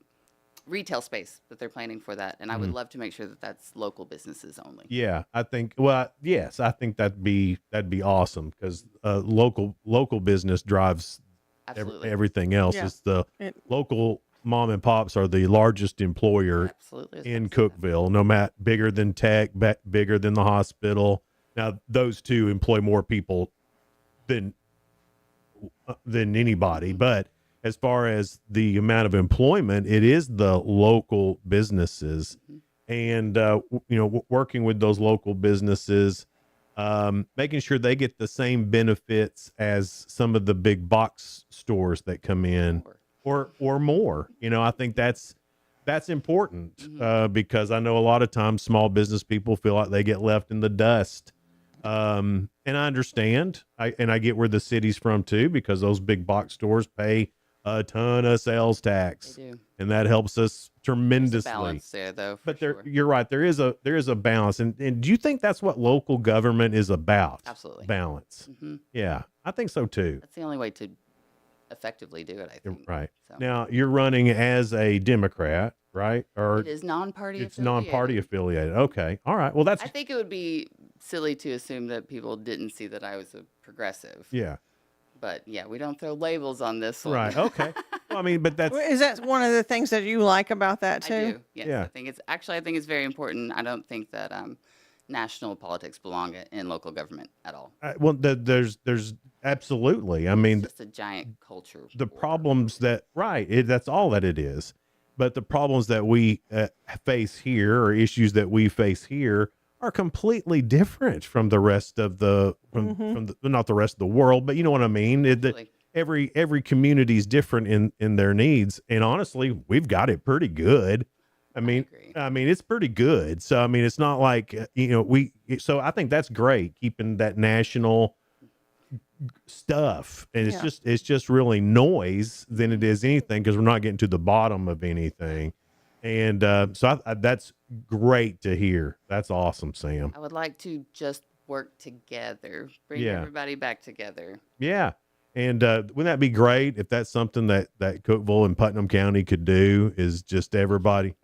Retail space that they're planning for that. And I would love to make sure that that's local businesses only. yeah, I think that'd be awesome because local business drives Absolutely. everything else. Yeah. It's the local mom and pops are the largest employer Absolutely. in Cookeville, no matter bigger than tech, bigger than the hospital. Now those two employ more people than anybody, but as far as the amount of employment, it is the local businesses, and working with those local businesses, making sure they get the same benefits as some of the big box stores that come in, or more. I think that's important because I know a lot of times small business people feel like they get left in the dust. And I understand. I get where the city's from too, because those big box stores pay a ton of sales tax. They do. And that helps us tremendously. There's a balance there, though. But you're right. There is a balance. And do you think that's what local government is about? Absolutely. Balance. Mhm. Yeah, I think so too. That's the only way to effectively do it, I think. Right. So. Now you're running as a Democrat, right? Or It is non-party it's affiliated. non-party affiliated. Okay. All right. Well, that's I think it would be silly to assume that people didn't see that I was a progressive. yeah. But yeah, we don't throw labels on this one. Right. Okay. Well, I mean, but that's Is that one of the things that you like about that too? I do. Yes. Yeah. I think it's very important. I don't think that national politics belong in local government at all. well, there's absolutely. I mean, It's just a giant culture. the problems that that's all that it is. But the problems that we face here, or issues that we face here, are completely different from the rest of from the, not the rest of the world, but you know what I mean. Every community is different in their needs, and honestly, we've got it pretty good. I mean, it's pretty good. So I mean, it's not like So I think that's great, keeping that national stuff, and it's just really noise than it is anything, because we're not getting to the bottom of anything. And so that's great to hear. That's awesome, Sam. I would like to just work together, bring everybody back together. Yeah. And wouldn't that be great if that's something that Cookeville and Putnam County could do, is just everybody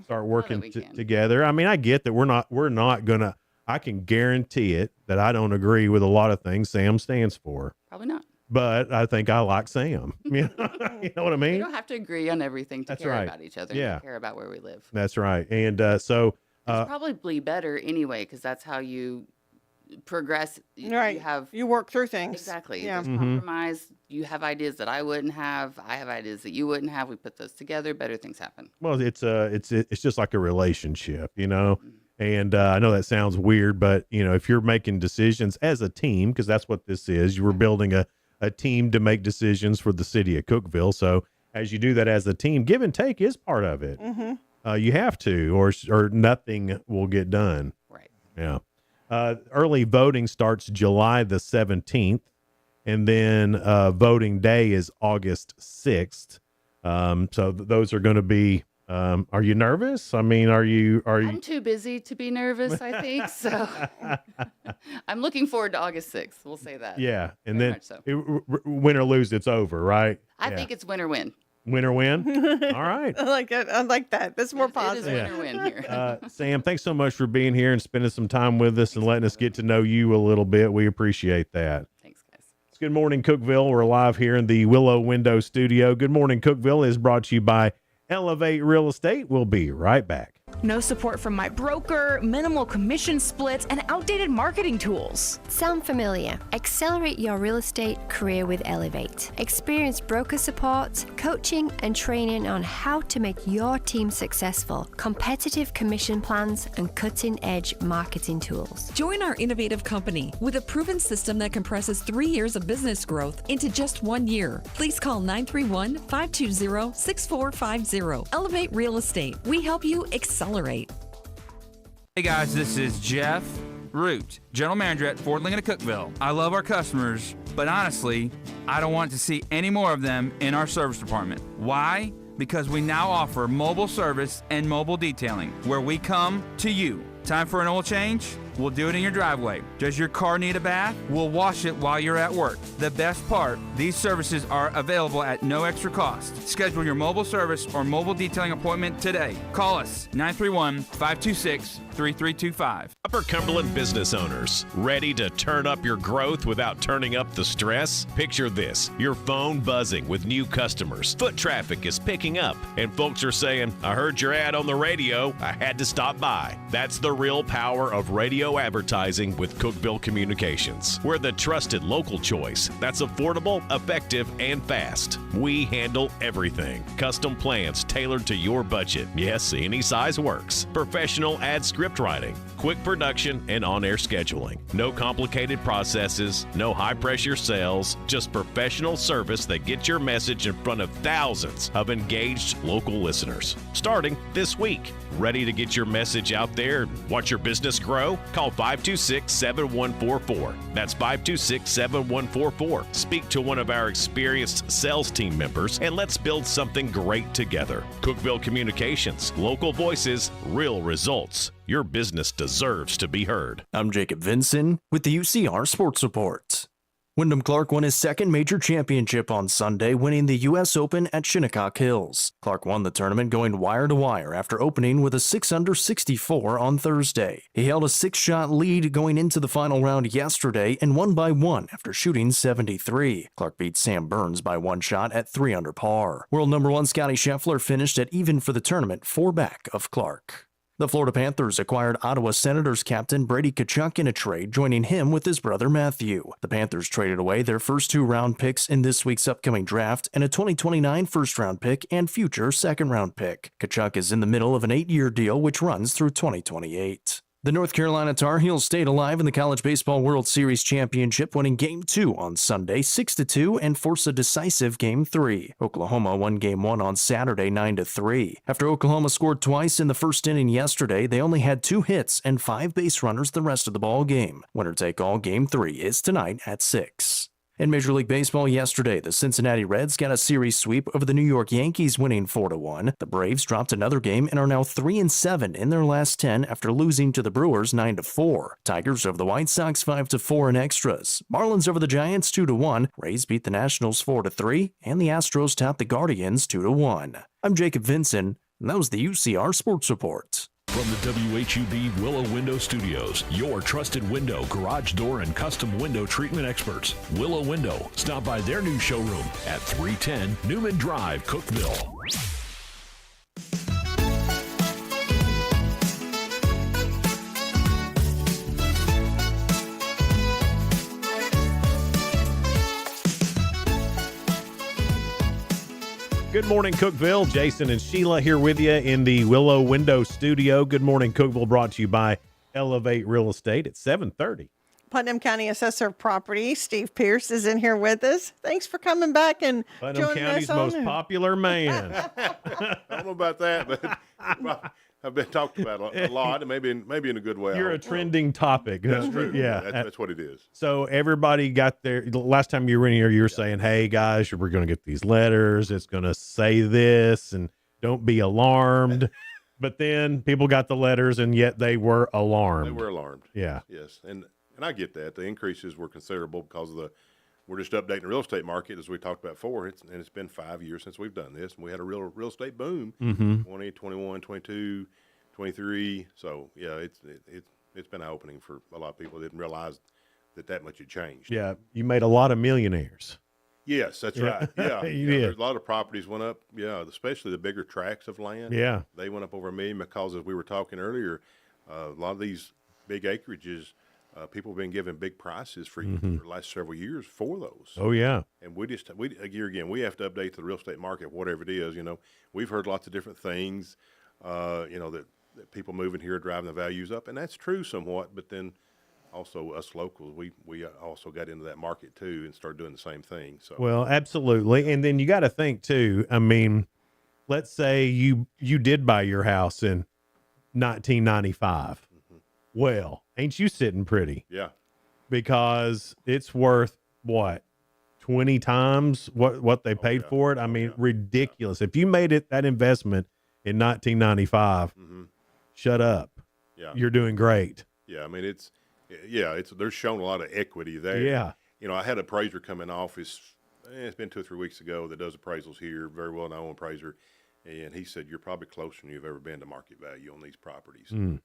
start working together. I mean, I get that we're not going to, I can guarantee it that I don't agree with a lot of things Sam stands for. Probably not. But I think I like Sam. You know what I mean? We don't have to agree on everything to care right. about each other. Yeah. And care about where we live. That's right. And so It's probably better anyway, because that's how you progress. Right. You work through things. Exactly. Yeah. There's compromise. You have ideas that I wouldn't have. I have ideas that you wouldn't have. We put those together. Better things happen. well, it's just like a relationship, And I know that sounds weird, but if you're making decisions as a team, because that's what this is, you were building a team to make decisions for the city of Cookeville. So as you do that as a team, give and take is part of it. You have to, or nothing will get done. Right. Yeah. Early voting starts July the 17th, and then voting day is August 6th. So those are going to be. Are you nervous? I mean, are you? I'm too busy to be nervous, I think. So I'm looking forward to August 6th. We'll say that. Yeah. And Very then much so. Win or lose, it's over, right? I think it's win or win. Win or win. All right. I like it. I like that. That's more positive. It is win or win here. Sam, thanks so much for being here and spending some time with us and letting us get to know you a little bit. We appreciate that. Thanks, guys. It's Good Morning Cookeville. We're live here in the Willow Window Studio. Good Morning Cookeville is brought to you by Elevate Real Estate. We'll be right back. No support from my broker, minimal commission splits, and outdated marketing tools. Sound familiar? Accelerate your real estate career with Elevate. Experience broker support, coaching, and training on how to make your team successful, competitive commission plans, and cutting-edge marketing tools. Join our innovative company with a proven system that compresses 3 years of business growth into just 1 year. Please call 931-520-6450. Elevate Real Estate. We help you accelerate. Hey guys, this is Jeff Root, General Manager at Ford Lincoln of Cookeville. I love our customers, but honestly, I don't want to see any more of them in our service department. Why? Because we now offer mobile service and mobile detailing, where we come to you. Time for an oil change? We'll do it in your driveway. Does your car need a bath? We'll wash it while you're at work. The best part, these services are available at no extra cost. Schedule your mobile service or mobile detailing appointment today. Call us 931-526-3325. Upper Cumberland business owners, ready to turn up your growth without turning up the stress? Picture this, your phone buzzing with new customers. Foot traffic is picking up, and folks are saying, I heard your ad on the radio, I had to stop by. That's the real power of radio advertising with Cookeville Communications. We're the trusted local choice that's affordable, effective, and fast. We handle everything. Custom plans tailored to your budget. Yes, any size works. Professional ad script writing, quick production, and on-air scheduling. No complicated processes, no high-pressure sales, just professional service that gets your message in front of thousands of engaged local listeners. Starting this week. Ready to get your message out there and watch your business grow? Call 526-7144. That's 526-7144. Speak to one of our experienced sales team members and let's build something great together. Cookeville Communications, local voices, real results. Your business deserves to be heard. I'm Jacob Vinson with the UCR Sports Report. Wyndham Clark won his second major championship on Sunday, winning the U.S. Open at Shinnecock Hills. Clark won the tournament going wire-to-wire after opening with a 6-under 64 on Thursday. He held a 6-shot lead going into the final round yesterday and won by 1 after shooting 73. Clark beat Sam Burns by 1 shot at 3 under par. World number 1 Scottie Scheffler finished at even for the tournament, 4 back of Clark. The Florida Panthers acquired Ottawa Senators captain Brady Tkachuk in a trade, joining him with his brother Matthew. The Panthers traded away their first 2 round picks in this week's upcoming draft and a 2029 first-round pick and future second-round pick. Tkachuk is in the middle of an 8-year deal which runs through 2028. The North Carolina Tar Heels stayed alive in the College Baseball World Series Championship, winning Game 2 on Sunday 6-2 and forced a decisive Game 3. Oklahoma won Game 1 on Saturday 9-3. After Oklahoma scored twice in the first inning yesterday, they only had 2 hits and 5 base runners the rest of the ball game. Winner-take-all Game 3 is tonight at 6. In Major League Baseball yesterday, the Cincinnati Reds got a series sweep over the New York Yankees, winning 4-1. The Braves dropped another game and are now 3-7 in their last 10 after losing to the Brewers 9-4. Tigers over the White Sox 5-4 in extras. Marlins over the Giants 2-1. Rays beat the Nationals 4-3, and the Astros topped the Guardians 2-1. I'm Jacob Vinson, and that was the UCR Sports Report. From the WHUB Willow Window Studios, your trusted window, garage door, and custom window treatment experts. Willow Window. Stop by their new showroom at 310 Newman Drive, Cookeville. Good morning, Cookeville. Jason and Sheila here with you in the Willow Window Studio. Good morning, Cookeville, brought to you by Elevate Real Estate at 7:30. Putnam County Assessor of Property, Steve Pierce, is in here with us. Thanks for coming back and Putnam joining County's us on most popular man. I don't know about that, but I've been talked about a lot, and maybe in a good way. You're a trending topic. That's true. Yeah, That's what it is. So everybody got there. The last time you were in here, you were saying, hey, guys, we're going to get these letters. It's going to say this, and don't be alarmed. But then people got the letters, and yet they were alarmed. They were alarmed. Yeah. Yes, and I get that. The increases were considerable because of we're just updating the real estate market, as we talked about before. It's been 5 years since we've done this, and we had a real estate boom, 20, 21, 22, 23. So, yeah, it's been eye-opening for a lot of people. Didn't realize that much had changed. Yeah, you made a lot of millionaires. Yes, that's right. Yeah, You did. There's a lot of properties went up. Yeah, especially the bigger tracts of land. Yeah. They went up over $1 million because, as we were talking earlier, a lot of these big acreages, people have been given big prices for the last several years for those. Oh, yeah. And we again, we have to update the real estate market, whatever it is. We've heard lots of different things, that people moving here are driving the values up, and that's true somewhat. But then also us locals, we also got into that market too and started doing the same thing. So Well, absolutely. And then you got to think too. I mean, let's say you did buy your house in 1995. Well, ain't you sitting pretty? Yeah. Because it's worth what? 20 times what they paid for it. I mean, ridiculous. If you made that investment in 1995, shut up. Yeah. You're doing great. Yeah, I mean they're showing a lot of equity there. Yeah. I had an appraiser come in office. It's been 2 or 3 weeks ago that does appraisals here, very well known appraiser, and he said you're probably closer than you've ever been to market value on these properties. And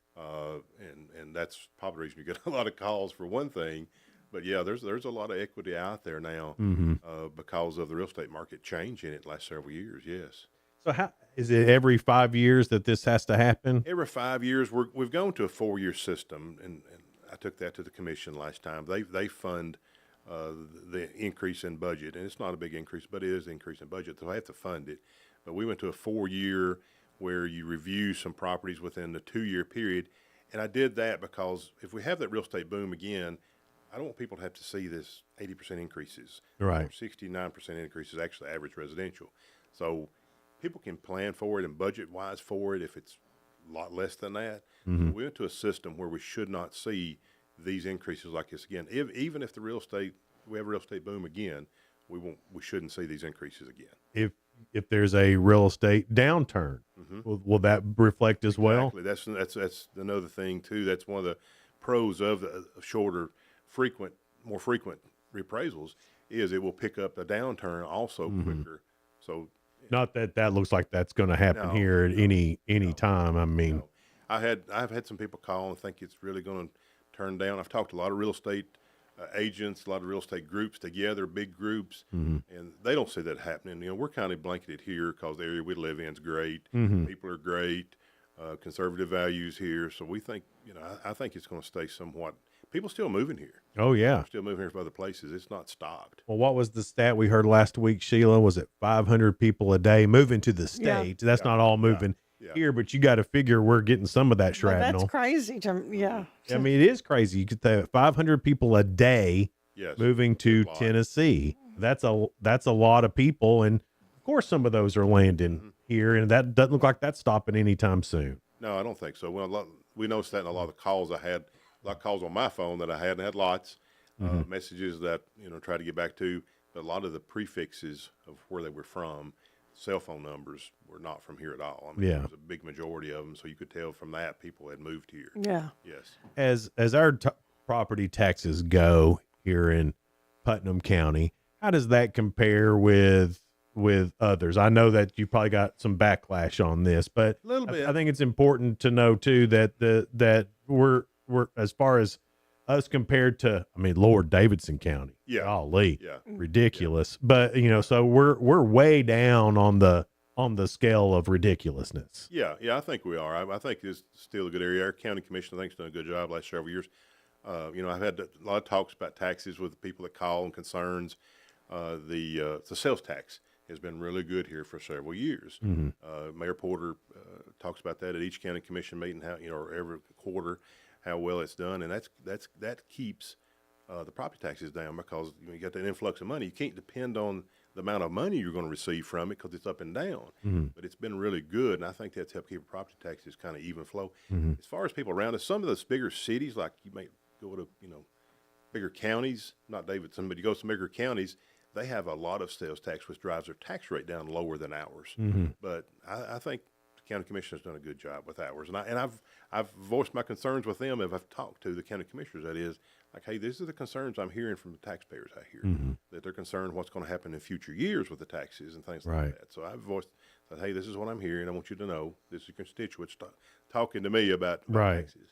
that's probably the reason you get a lot of calls for one thing. But yeah, there's a lot of equity out there now because of the real estate market changing in the last several years. Yes. So how is it every 5 years that this has to happen? Every 5 years, we've gone to a 4-year system, and I took that to the commission last time. They fund the increase in budget, and it's not a big increase, but it is an increase in budget, so I have to fund it. But we went to a 4-year where you review some properties within the 2-year period, and I did that because if we have that real estate boom again, I don't want people to have to see this 80% increases. Right. 69% increases, actually average residential. So people can plan for it and budget-wise for it if it's a lot less than that. Mhm. We went to a system where we should not see these increases like this again. Even if we have a real estate boom again, we shouldn't see these increases again. If there's a real estate downturn, will that reflect as well? Exactly. That's another thing too. That's one of the pros of the shorter, more frequent reappraisals is it will pick up the downturn also quicker. So Not that looks like that's going to happen here at any time. I mean, I've had some people call and think it's really going to turn down. I've talked to a lot of real estate agents, a lot of real estate groups together, big groups, and they don't see that happening. You know, we're kind of blanketed here because the area we live in is great. People are great, conservative values here. So we think, I think it's going to stay somewhat. People still moving here. Oh yeah, They're still moving here from other places. It's not stopped. well, what was the stat we heard last week, Sheila? Was it 500 people a day moving to the state? That's not all moving here, but you got to figure we're getting some of that Well, shrapnel. that's crazy. Yeah. I mean, it is crazy. You could say 500 people a day moving to Tennessee. That's a lot of people, and of course, some of those are landing here, and that doesn't look like that's stopping anytime soon. No, I don't think so. Well, we noticed that in a lot of the calls I had, a lot of calls on my phone that I had lots, messages that, tried to get back to, but a lot of the prefixes of where they were from, cell phone numbers were not from here at all. I mean, there was a big majority of them, so you could tell from that people had moved here. Yeah. Yes. As our property taxes go here in Putnam County, how does that compare with others? I know that you probably got some backlash on this, but A little bit. I think it's important to know too that that we're as far as us compared to, I mean, Lord Davidson County. Yeah. Golly. Yeah. Ridiculous. But so we're way down on the scale of ridiculousness. Yeah, I think we are. I think it's still a good area. Our county commission, I think, has done a good job last several years. I've had a lot of talks about taxes with the people that call and concerns. The sales tax has been really good here for several years. Mayor Porter talks about that at each county commission meeting, how or every quarter, how well it's done, and that keeps the property taxes down because you got that influx of money. You can't depend on the amount of money you're going to receive from it because it's up and down. But it's been really good, and I think that's helped keep property taxes kind of even flow. As far as people around us, some of those bigger cities, like you may go to bigger counties, not Davidson, but you go to some bigger counties, they have a lot of sales tax, which drives their tax rate down lower than ours. But I think the county commission has done a good job with ours, and I've voiced my concerns with them. If I've talked to the county commissioners, that is, like, hey, these are the concerns I'm hearing from the taxpayers out here, that they're concerned what's going to happen in future years with the taxes and things like that. So I've voiced, said, hey, this is what I'm hearing. I want you to know this is your constituents talking to me about taxes.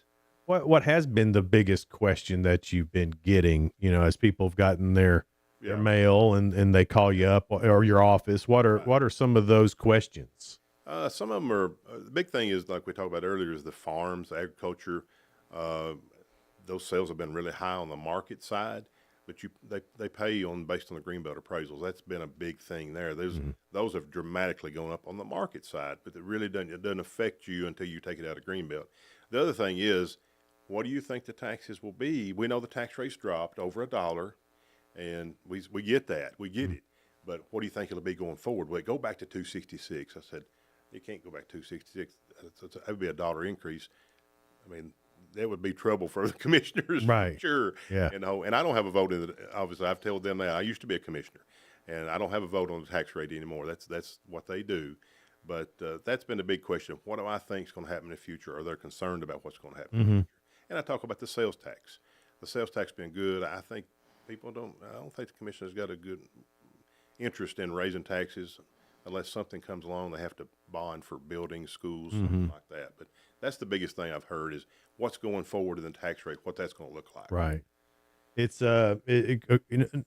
What has been the biggest question that you've been getting, as people have gotten their mail and they call you up or your office? What are some of those questions? Some of them are, the big thing is, like we talked about earlier, is the farms, the agriculture. Those sales have been really high on the market side, but they pay based on the Greenbelt appraisals. That's been a big thing there. Those have dramatically gone up on the market side, but it doesn't affect you until you take it out of Greenbelt. The other thing is, what do you think the taxes will be? We know the tax rate's dropped over $1, and we get that. We get it. But what do you think it'll be going forward? Will it go back to $2.66? I said, it can't go back to $2.66. That would be a $1 increase. I mean, that would be trouble for the commissioners, right? Sure. Yeah. And I don't have a vote in it. Obviously, I've told them that. I used to be a commissioner, and I don't have a vote on the tax rate anymore. That's what they do. But that's been a big question. What do I think is going to happen in the future? Are they concerned about what's going to happen in the future? And I talk about the sales tax. The sales tax been good. I think I don't think the commissioner's got a good interest in raising taxes unless something comes along. They have to bond for buildings, schools, something like that. But that's the biggest thing I've heard is what's going forward in the tax rate, what that's going to look like. Right. It's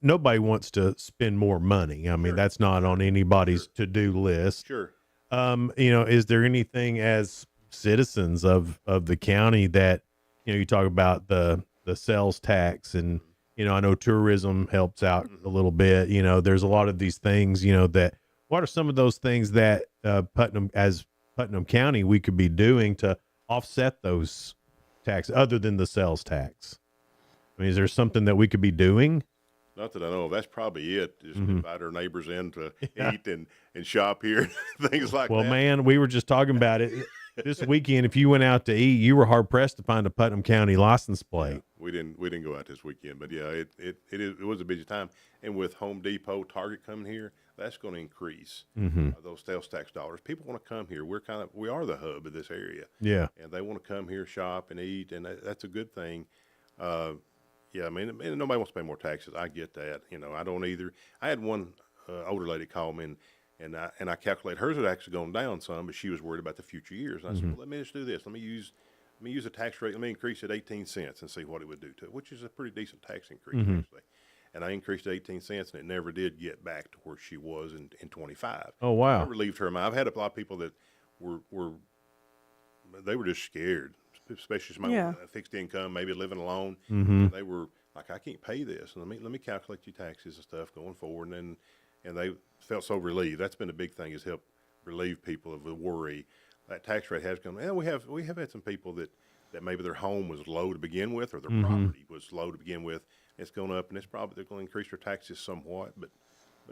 nobody wants to spend more money. I mean, that's not on anybody's to-do list. Sure. Is there anything as citizens of the county that, you talk about the sales tax and, I know tourism helps out a little bit, there's a lot of these things, that what are some of those things that Putnam County we could be doing to offset those taxes other than the sales tax? I mean, is there something that we could be doing? Not that I know of. That's probably it. Just invite our neighbors in to eat and shop here, things like that. Well, man, we were just talking about it. This weekend, if you went out to eat, you were hard pressed to find a Putnam County license plate. We didn't go out this weekend, but yeah, it was a busy time. And with Home Depot, Target coming here, that's going to increase those sales tax dollars. People want to come here. We are the hub of this area. Yeah. And they want to come here, shop, and eat, and that's a good thing. Yeah, I mean, and nobody wants to pay more taxes. I get that. I don't either. I had one older lady call me, and I calculate hers had actually gone down some, but she was worried about the future years. And I said, well, let me just do this. Let me use the tax rate. Let me increase it 18 cents and see what it would do to it, which is a pretty decent tax increase, actually. And I increased 18 cents, and it never did get back to where she was in 25. Oh, wow. I relieved her mind. I've had a lot of people that they were just scared, especially some fixed income, maybe living alone. They were like, I can't pay this. And let me calculate your taxes and stuff going forward. And they felt so relieved. That's been a big thing, is help relieve people of the worry. That tax rate has gone. And we have had some people that maybe their home was low to begin with, or their property was low to begin with. It's gone up, and they're going to increase their taxes somewhat, but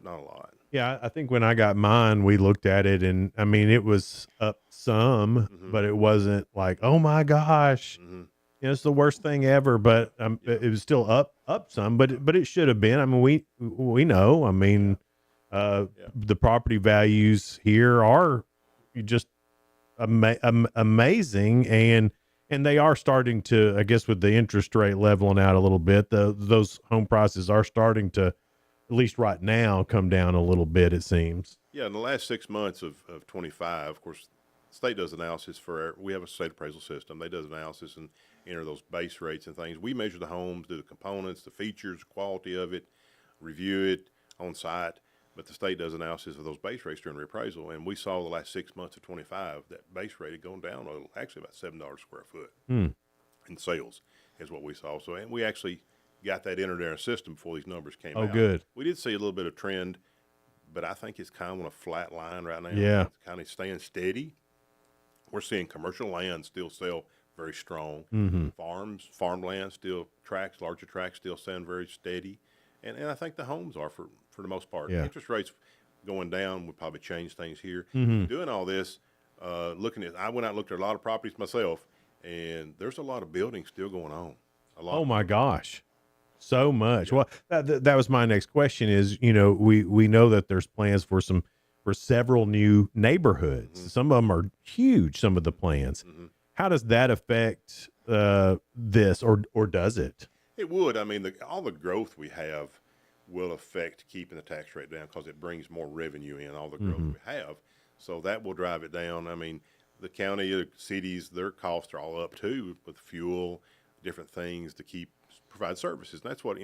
not a lot. Yeah, I think when I got mine, we looked at it, and I mean, it was up some, but it wasn't like, oh my gosh, it's the worst thing ever. But it was still up some, but it should have been. I mean, we know. I mean, the property values here are just amazing, and they are starting to, I guess, with the interest rate leveling out a little bit, those home prices are starting to, at least right now, come down a little bit, it seems. Yeah, in the last 6 months of 25, of course, the state does analysis we have a state appraisal system. They does analysis and enter those base rates and things. We measure the homes, do the components, the features, quality of it, review it on site. But the state does analysis of those base rates during reappraisal, and we saw the last 6 months of 25 that base rate had gone down actually about $7 a square foot in sales is what we saw. So, and we actually got that entered in our system before these numbers came out. Oh, good. We did see a little bit of trend, but I think it's kind of on a flat line right now. Yeah. It's kind of staying steady. We're seeing commercial land still sell very strong. Farmland still larger tracts still sound very steady. And I think the homes are for the most part. Yeah. Interest rates going down would probably change things here. Doing all this, I went out and looked at a lot of properties myself, and there's a lot of building still going on. Oh my gosh, so much. Well, that was my next question. Is we know that there's plans for several new neighborhoods. Some of them are huge. Some of the plans. How does that affect this, or does it? It would. I mean, all the growth we have will affect keeping the tax rate down because it brings more revenue in, all the growth we have. So that will drive it down. I mean, the county, the cities, their costs are all up too, with fuel, different things to provide services. And that's what,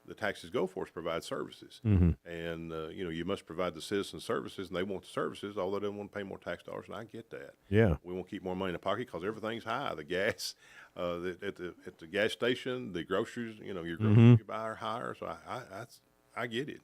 the taxes go for, is provide services. And, you must provide the citizens services, and they want the services, although they don't want to pay more tax dollars, and I get that. Yeah. We won't keep more money in the pocket because everything's high. The gas, at the gas station, the groceries, your groceries you buy are higher, so I get it.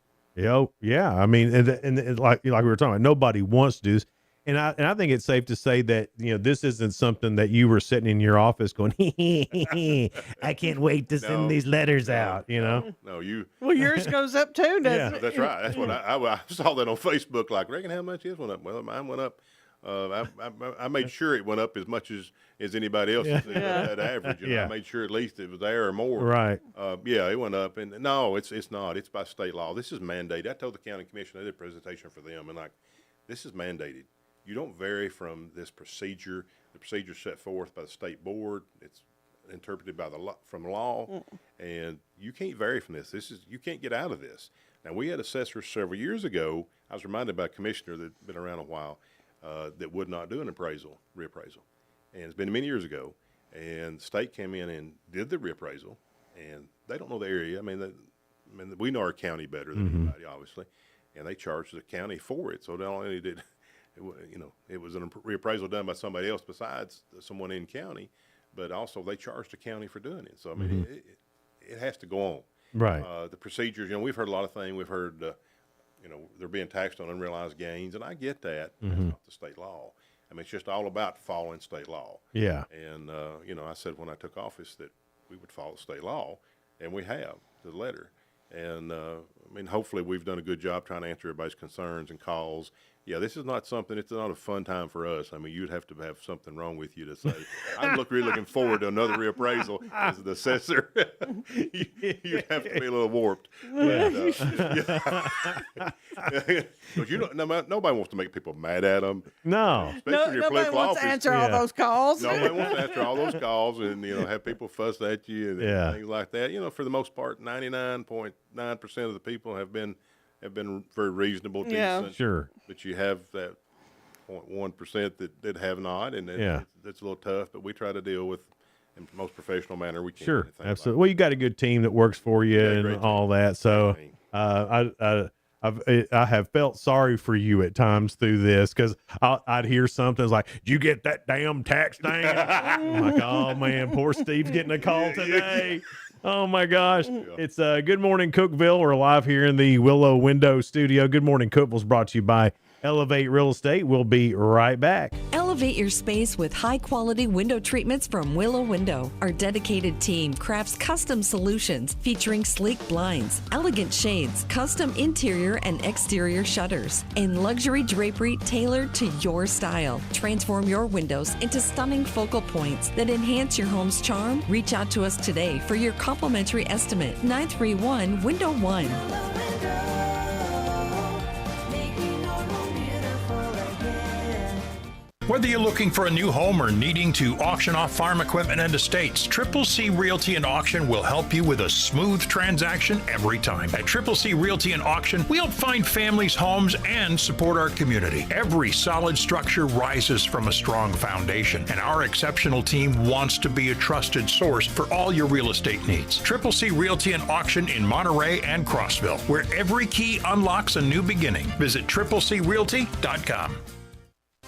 Yeah. I mean, and like we were talking about, nobody wants to do this. And I think it's safe to say that, this isn't something that you were sitting in your office going, I can't wait to send these letters out, No, you. Well, yours goes up too, doesn't it? That's right. That's what I saw that on Facebook. Like, reckon how much his went up? Well, mine went up. I made sure it went up as much as anybody else's that average. I made sure at least it was there or more. Right. It went up. And no, it's not. It's by state law. This is mandated. I told the county commission, I did a presentation for them, and this is mandated. You don't vary from this procedure. The procedure is set forth by the state board. It's interpreted by from law, and you can't vary from this. You can't get out of this. Now, we had assessors several years ago. I was reminded by a commissioner that's been around a while that would not do an reappraisal, and it's been many years ago. And the state came in and did the reappraisal, and they don't know the area. I mean, we know our county better than anybody, obviously, and they charged the county for it. So not only did it was a reappraisal done by somebody else besides someone in county, but also they charged the county for doing it. So, I mean, it has to go on. Right. The procedures, we've heard a lot of things. We've heard, they're being taxed on unrealized gains, and I get that. That's not the state law. I mean, it's just all about following state law. Yeah. And, I said when I took office that we would follow state law, and we have, to the letter. And, hopefully we've done a good job trying to answer everybody's concerns and calls yeah, this is not something. It's not a fun time for us. I mean, you'd have to have something wrong with you to say, I'm really looking forward to another reappraisal as the assessor. You'd have to be a little warped. But, because nobody wants to make people mad at them. No. Especially when you're Nobody political wants to office. answer all those calls. Nobody wants to answer all those calls and, have people fuss at you and things like that. For the most part, 99.9% of the people have been very reasonable, decent. Sure. But you have that 0.1% that have not, and that's a little tough. But we try to deal with in the most professional manner we can. Sure, absolutely. Well, you got a good team that works for you and all that. So I have felt sorry for you at times through this because I'd hear something like, "Did you get that damn tax thing?" I'm like, "Oh man, poor Steve's getting a call today." Oh my gosh. It's Good Morning Cookeville. We're live here in the Willow Window Studio. Good Morning Cookeville is brought to you by Elevate Real Estate. We'll be right back. Elevate your space with high-quality window treatments from Willow Window. Our dedicated team crafts custom solutions featuring sleek blinds, elegant shades, custom interior and exterior shutters, and luxury drapery tailored to your style. Transform your windows into stunning focal points that enhance your home's charm. Reach out to us today for your complimentary estimate. 931 Window 1. Whether you're looking for a new home or needing to auction off farm equipment and estates, Triple C Realty and Auction will help you with a smooth transaction every time. At Triple C Realty and Auction, we help find families, homes, and support our community. Every solid structure rises from a strong foundation, and our exceptional team wants to be a trusted source for all your real estate needs. Triple C Realty and Auction in Monterey and Crossville, where every key unlocks a new beginning. Visit triplecrealty.com.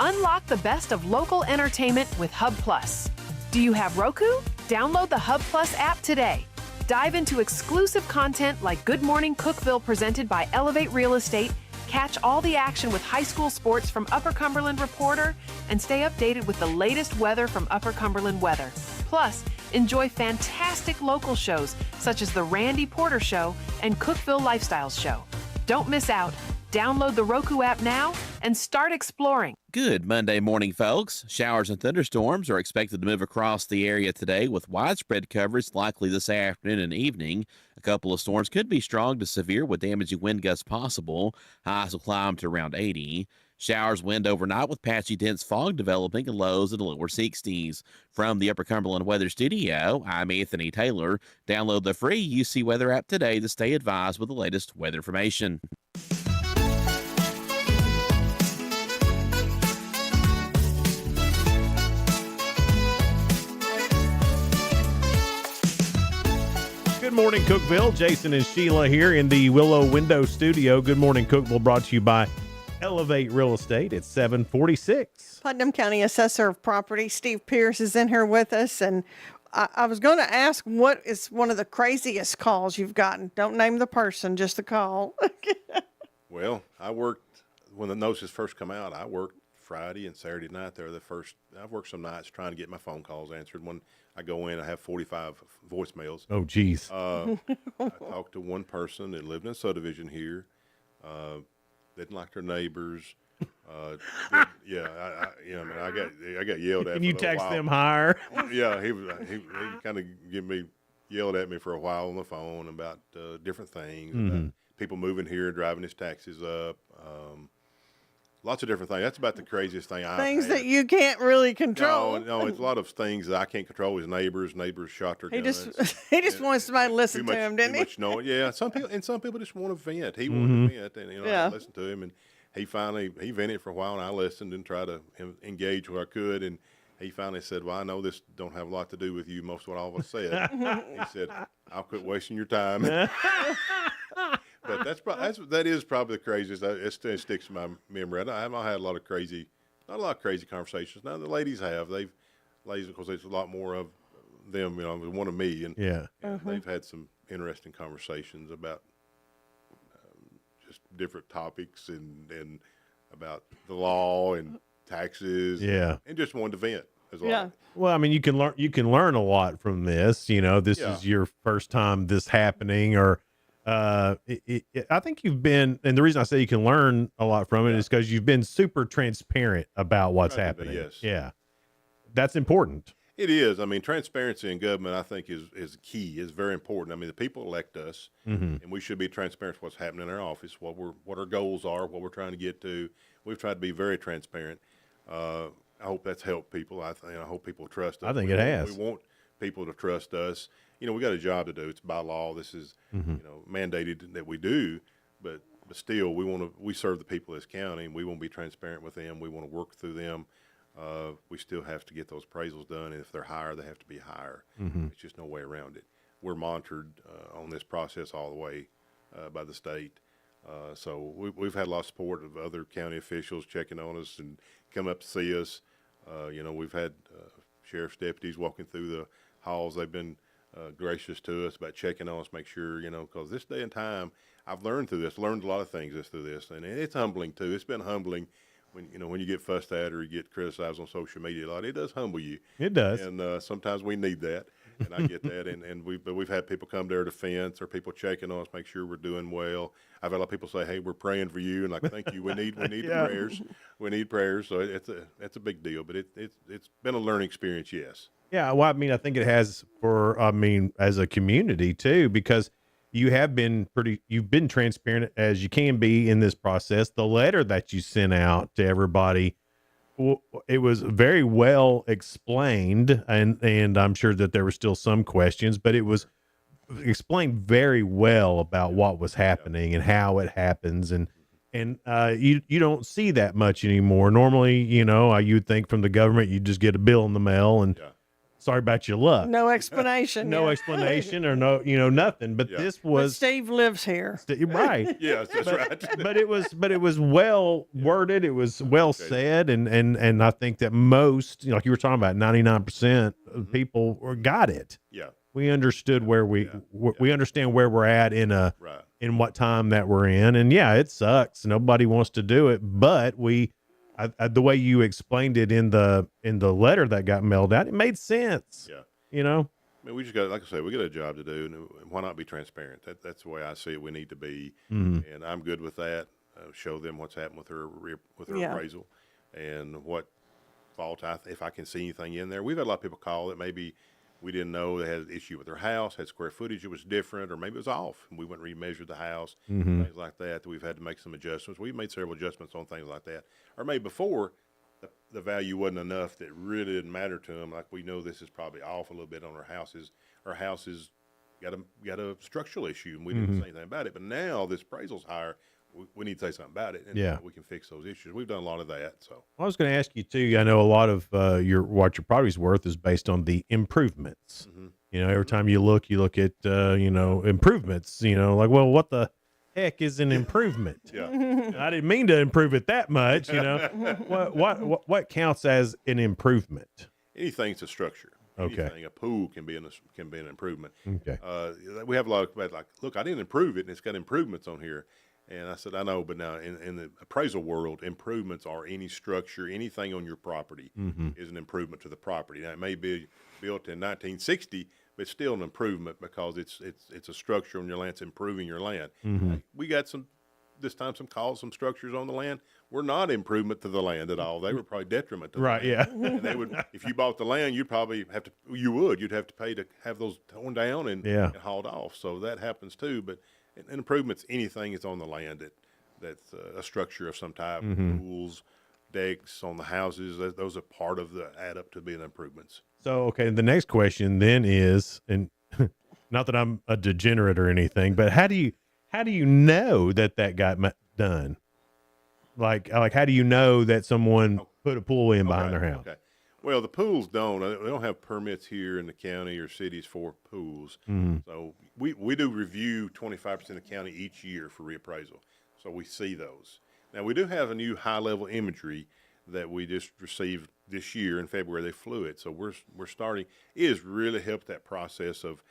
Unlock the best of local entertainment with Hub Plus. Do you have Roku? Download the Hub Plus app today. Dive into exclusive content like Good Morning Cookeville presented by Elevate Real Estate, catch all the action with high school sports from Upper Cumberland Reporter, and stay updated with the latest weather from Upper Cumberland Weather. Plus, enjoy fantastic local shows such as The Randy Porter Show and Cookeville Lifestyles Show. Don't miss out. Download the Roku app now and start exploring. Good Monday morning, folks. Showers and thunderstorms are expected to move across the area today with widespread coverage likely this afternoon and evening. A couple of storms could be strong to severe with damaging wind gusts possible. Highs will climb to around 80. Showers wind overnight with patchy dense fog developing and lows in the lower 60s. From the Upper Cumberland Weather Studio, I'm Anthony Taylor. Download the free UC Weather app today to stay advised with the latest weather information. Good morning, Cookeville. Jason and Sheila here in the Willow Window Studio. Good morning, Cookeville, brought to you by Elevate Real Estate at 746. Putnam County Assessor of Property, Steve Pierce, is in here with us. And I was going to ask, what is one of the craziest calls you've gotten? Don't name the person, just the call. Well, I worked, when the notices first come out, I worked Friday and Saturday night. I've worked some nights trying to get my phone calls answered. When I go in, I have 45 voicemails. Oh, geez. I talked to one person that lived in a subdivision here. Didn't like their neighbors. I got yelled at. Can you for a text while. them higher? Yeah, he kind of yelled at me for a while on the phone about different things, about people moving here, driving his taxes up. Lots of different things. That's about the craziest thing I've Things had. that you can't really control. No, it's a lot of things that I can't control. His neighbors shot their guns. He just wants somebody to listen to him, didn't he? Yeah, some people just want to vent. He wanted to vent, and Yeah. I listened to him, and he vented for a while, and I listened and tried to engage where I could, and he finally said, "Well, I know this don't have a lot to do with you. Most of what all of us said." He said, "I'll quit wasting your time." But that is probably the craziest. It still sticks in my memory. I haven't had not a lot of crazy conversations. Now the ladies have. Ladies, of course, there's a lot more of them, than one of me, and they've had some interesting conversations about just different topics and about the law and taxes. And just wanted to vent as well. Yeah. Well, I mean, you can learn a lot from this. This is your first time this happening, or I think you've been, and the reason I say you can learn a lot from it is because you've been super transparent about what's Try to be, happening. yes. Yeah, that's important. It is. I mean, transparency in government, I think, is key. Is very important. I mean, the people elect us, Mhm. and we should be transparent with what's happening in our office, what our goals are, what we're trying to get to. We've tried to be very transparent. I hope that's helped people. I hope people trust us. I think We it want- has. We want people to trust us. You know, we got a job to do. It's by law. This is Mhm. mandated that we do, but still, we serve the people of this county, and we want to be transparent with them. We want to work through them. We still have to get those appraisals done, and if they're higher, they have to be higher. Mhm. It's just no way around it. We're monitored on this process all the way by the state. So we've had a lot of support of other county officials checking on us and coming up to see us. We've had sheriff's deputies walking through the halls. They've been gracious to us about checking on us, make sure, because this day and time, I've learned a lot of things through this, and it's humbling too. It's been humbling when you get fussed at or you get criticized on social media a lot. It does humble you. It does. And sometimes we need that, and I get that. But we've had people come to our defense, or people checking on us, make sure we're doing well. I've had a lot of people say, "Hey, we're praying for you," and like, "Thank you. We need the Yeah. prayers. We need prayers." So it's a big deal, but it's been a learning experience. Yes. Yeah, well, I mean, I think it has as a community too, because you've been transparent as you can be in this process. The letter that you sent out to everybody, it was very well explained, and I'm sure that there were still some questions, but it was explained very well about what was happening and how it happens, and you don't see that much anymore. Normally, you'd think from the government you just get a bill in the mail and sorry about your luck. No explanation. No yeah. explanation or nothing. But this But was Steve lives here. right. Yes, that's right. But it was well worded. It was well said, and I think that most, like you were talking about, 99% of people got it. Yeah. We understood where we understand where we're at in what time that we're in, and it sucks. Nobody wants to do it, but the way you explained it in the letter that got mailed out, it made sense. Yeah. I mean, we just got, like I said, we got a job to do, and why not be transparent? That's the way I see it. We need to be, and I'm good with that. Show them what's happened with her appraisal, and what fault if I can see anything in there. We've had a lot of people call that maybe we didn't know they had an issue with their house, had square footage that was different, or maybe it was off, and we went and remeasured the house, things like that. We've had to make some adjustments. We've made several adjustments on things like that, or maybe before the value wasn't enough that really didn't matter to them. Like, we know this is probably off a little bit on our houses. Our house has got a structural issue, and we didn't say anything about it. But now this appraisal's higher. We need to say something about it, and we can fix those issues. We've done a lot of that. So I was going to ask you too. I know a lot of what your property's worth is based on the improvements. Every time you look at improvements. Like, well, what the heck is an improvement? I didn't mean to improve it that much. What counts as an improvement? anything's a structure. Okay. Anything, a pool can be an improvement. Okay. We have a lot of like, look, I didn't improve it, and it's got improvements on here. And I said, I know, but now in the appraisal world, improvements are any structure, anything on your property is an improvement to the property. Now, it may be built in 1960, but it's still an improvement because it's a structure on your land. It's improving your land. We got some calls, some structures on the land were not improvement to the land at all. They were probably detriment to the land. Yeah. And they would, if you bought the land, you'd probably you'd have to pay to have those torn down and hauled off. So that happens too. But improvements, anything that's on the land that's a structure of some type, pools, decks on the houses, those are part of the add up to being improvements. So, okay, the next question then is, and not that I'm a degenerate or anything, but how do you know that got done? Like how do you know that someone put a pool in behind their house? Okay. Well, the pools they don't have permits here in the county or cities for pools. So we do review 25% of the county each year for reappraisal. So we see those. Now, we do have a new high-level imagery that we just received this year in February. They flew it. So we're starting. It has really helped that process of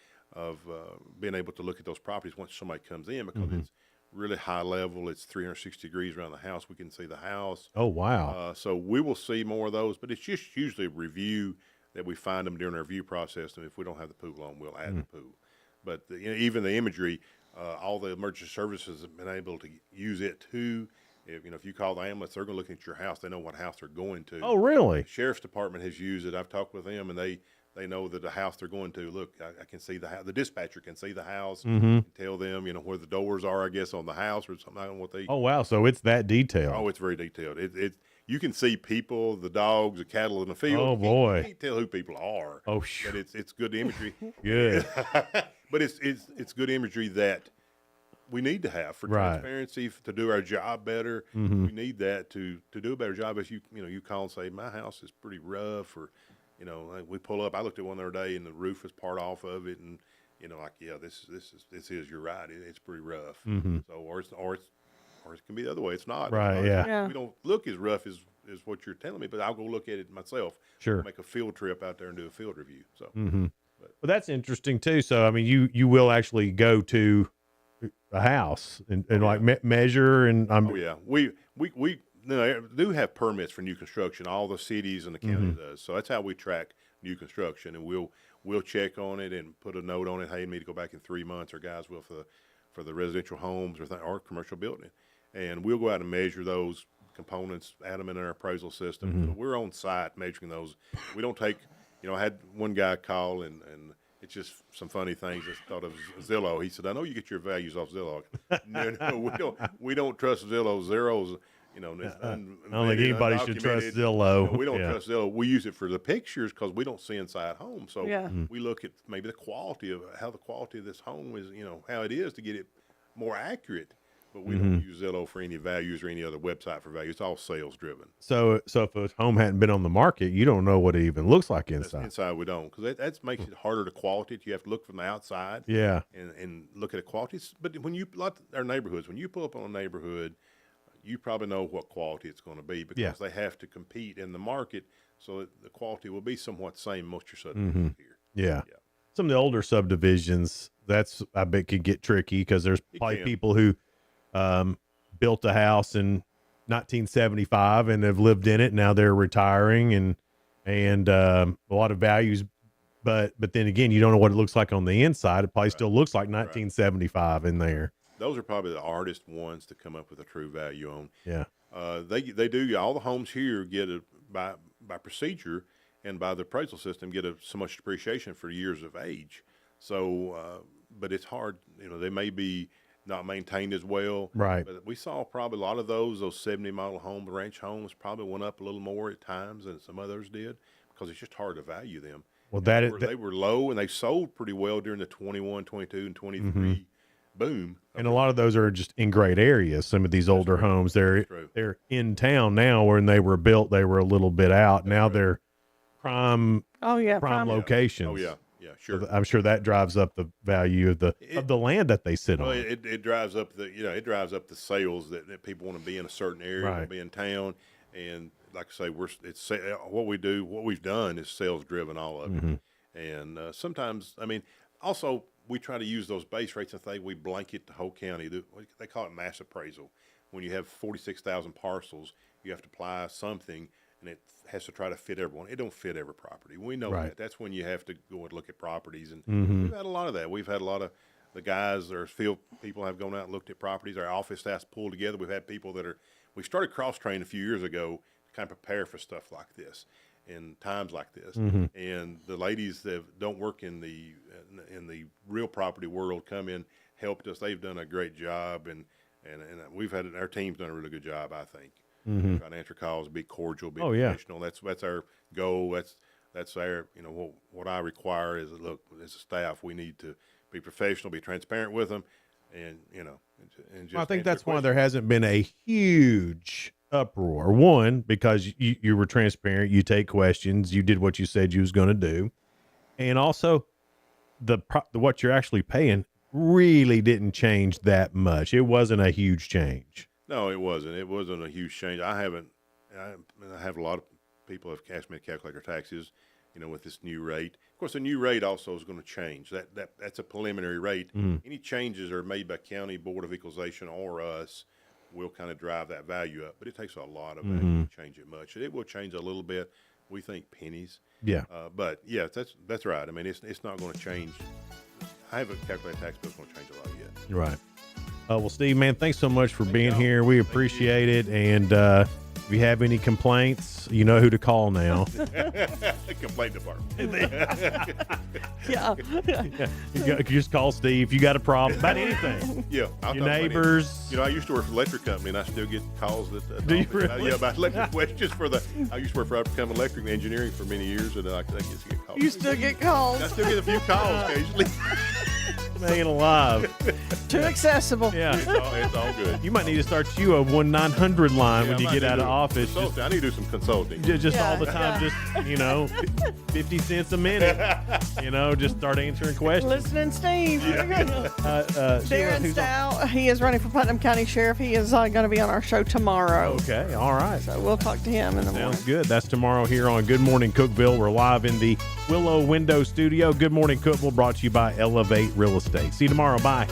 being able to look at those properties once somebody comes in, because it's really high level. It's 360 degrees around the house. We can see the house. Oh, wow. So we will see more of those, but it's just usually a review that we find them during our review process. And if we don't have the pool on, we'll add the pool. But even the imagery, all the emergency services have been able to use it too. If you call the ambulance, they're going to look at your house. They know what house they're going to. Oh, really? The sheriff's department has used it. I've talked with them, and they know that the house they're going to. Look, I can see the house. The dispatcher can see the house. And tell them, where the doors are, I guess, on the house or something. I don't know what they. Oh, wow. So it's that detailed. Oh, it's very detailed. You can see people, the dogs, the cattle in the field. Oh, boy. You can't tell who people are. Oh, but it's good imagery. Good. But it's good imagery that we need to have for transparency, to do our job better. We need that to do a better job. As you call and say, my house is pretty rough, or like we pull up. I looked at one the other day, and the roof was part off of it, and this is you're right. It's pretty rough. So or it can be the other way. It's not. Right. Yeah. We don't look as rough as what you're telling me, but I'll go look at it myself. Sure. Make a field trip out there and do a field review. So. Well, that's interesting too. So, I mean, you will actually go to a house and like measure and. Oh yeah, we do have permits for new construction. All the cities and the county does. So that's how we track new construction, and we'll check on it and put a note on it. Hey, you need to go back in 3 months, or guys will for the residential homes or commercial building, and we'll go out and measure those components, add them in our appraisal system. So we're on site measuring those. We don't take. I had one guy call and it's just some funny things. I thought of Zillow. He said, "I know you get your values off Zillow." No, we don't trust Zillow. Zeros, I don't think anybody should trust Zillow. We don't trust Zillow. We use it for the pictures because we don't see inside homes. So we look at maybe the quality of how the quality of this home is, how it is to get it more accurate. But we don't use Zillow for any values or any other website for values. It's all sales driven. So if a home hadn't been on the market, you don't know what it even looks like inside. Inside we don't, because that makes it harder to quality it. You have to look from the outside. Yeah. And look at the qualities. But when our neighborhoods, when you pull up on a neighborhood, you probably know what quality it's going to be because they have to compete in the market. So the quality will be somewhat the same most of your subdivisions here. Yeah. Some of the older subdivisions, I bet could get tricky because there's probably people who built a house in 1975 and have lived in it. Now they're retiring and a lot of values, but then again, you don't know what it looks like on the inside. It probably still looks like 1975 in there. Those are probably the hardest ones to come up with a true value on. Yeah. They do. All the homes here get by procedure and by the appraisal system get so much depreciation for years of age. So, but it's hard. They may be not maintained as well. Right. But we saw probably a lot of those 70 model homes, ranch homes, probably went up a little more at times than some others did because it's just hard to value them. Well, they were low and they sold pretty well during the 21, 22, and 23 boom. And a lot of those are just in great areas. Some of these older homes, they're in town now. When they were built, they were a little bit out. Now they're prime locations. Oh yeah. Yeah, sure. So I'm sure that drives up the value of the land that they sit on. It drives up the sales that people want to be in a certain area, want to be in town, and like I say, what we've done is sales driven, all of it. And sometimes, also we try to use those base rates and we blanket the whole county. They call it mass appraisal. When you have 46,000 parcels, you have to apply something. And it has to try to fit everyone. It don't fit every property. We know that. That's when you have to go and look at properties. And we've had a lot of that. We've had a lot of the guys, our field people have gone out and looked at properties. Our office staff's pulled together. We've had people we started cross-train a few years ago to kind of prepare for stuff like this and times like this. And the ladies that don't work in the real property world come in, helped us. They've done a great job. And we've had our team's done a really good job, I think. Trying to answer calls, be cordial, be professional. That's our goal. That's our what I require is look, as a staff, we need to be professional, be transparent with them, and and just. I think that's why there hasn't been a huge uproar. One, because you were transparent, you take questions, you did what you said you was going to do, and also what you're actually paying really didn't change that much. It wasn't a huge change. No, it wasn't. It wasn't a huge change. I have a lot of people have asked me to calculate their taxes, with this new rate. Of course, the new rate also is going to change. That's a preliminary rate. Any changes are made by county board of equalization or us will kind of drive that value up. But it takes a lot of value to change it much. It will change a little bit. We think pennies. Yeah. But yeah, that's right. It's not going to change. I haven't calculated tax bill's going to change a lot yet. Right. Well, Steve, man, thanks so much for being here. We appreciate it. And if you have any complaints, you know who to call now. Complaint department. Yeah. You just call Steve if you got a problem about anything. Yeah. I'll Your talk about neighbors. it. I used to work for the electric company, and I still get calls that. Do you really? Yeah, about electric questions I used to work for Upcoming Electric and Engineering for many years, and I get calls. You still get calls. I still get a few calls occasionally. Man alive. Too accessible. Yeah. It's all good. You might need to start you a 1-900 line Yeah, when you I get might out do of office. consulting. I need to do some consulting. Just Yeah, all the time, yeah. just 50 cents a minute. Just start answering questions. Listening, Steve. Darren who's Stout, he is running for Putnam County Sheriff. He is going to be on our show tomorrow. Okay, all right. So we'll talk to him in the morning. Sounds good. That's tomorrow here on Good Morning Cookeville. We're live in the Willow Window Studio. Good Morning Cookeville brought to you by Elevate Real Estate. See you tomorrow. Bye.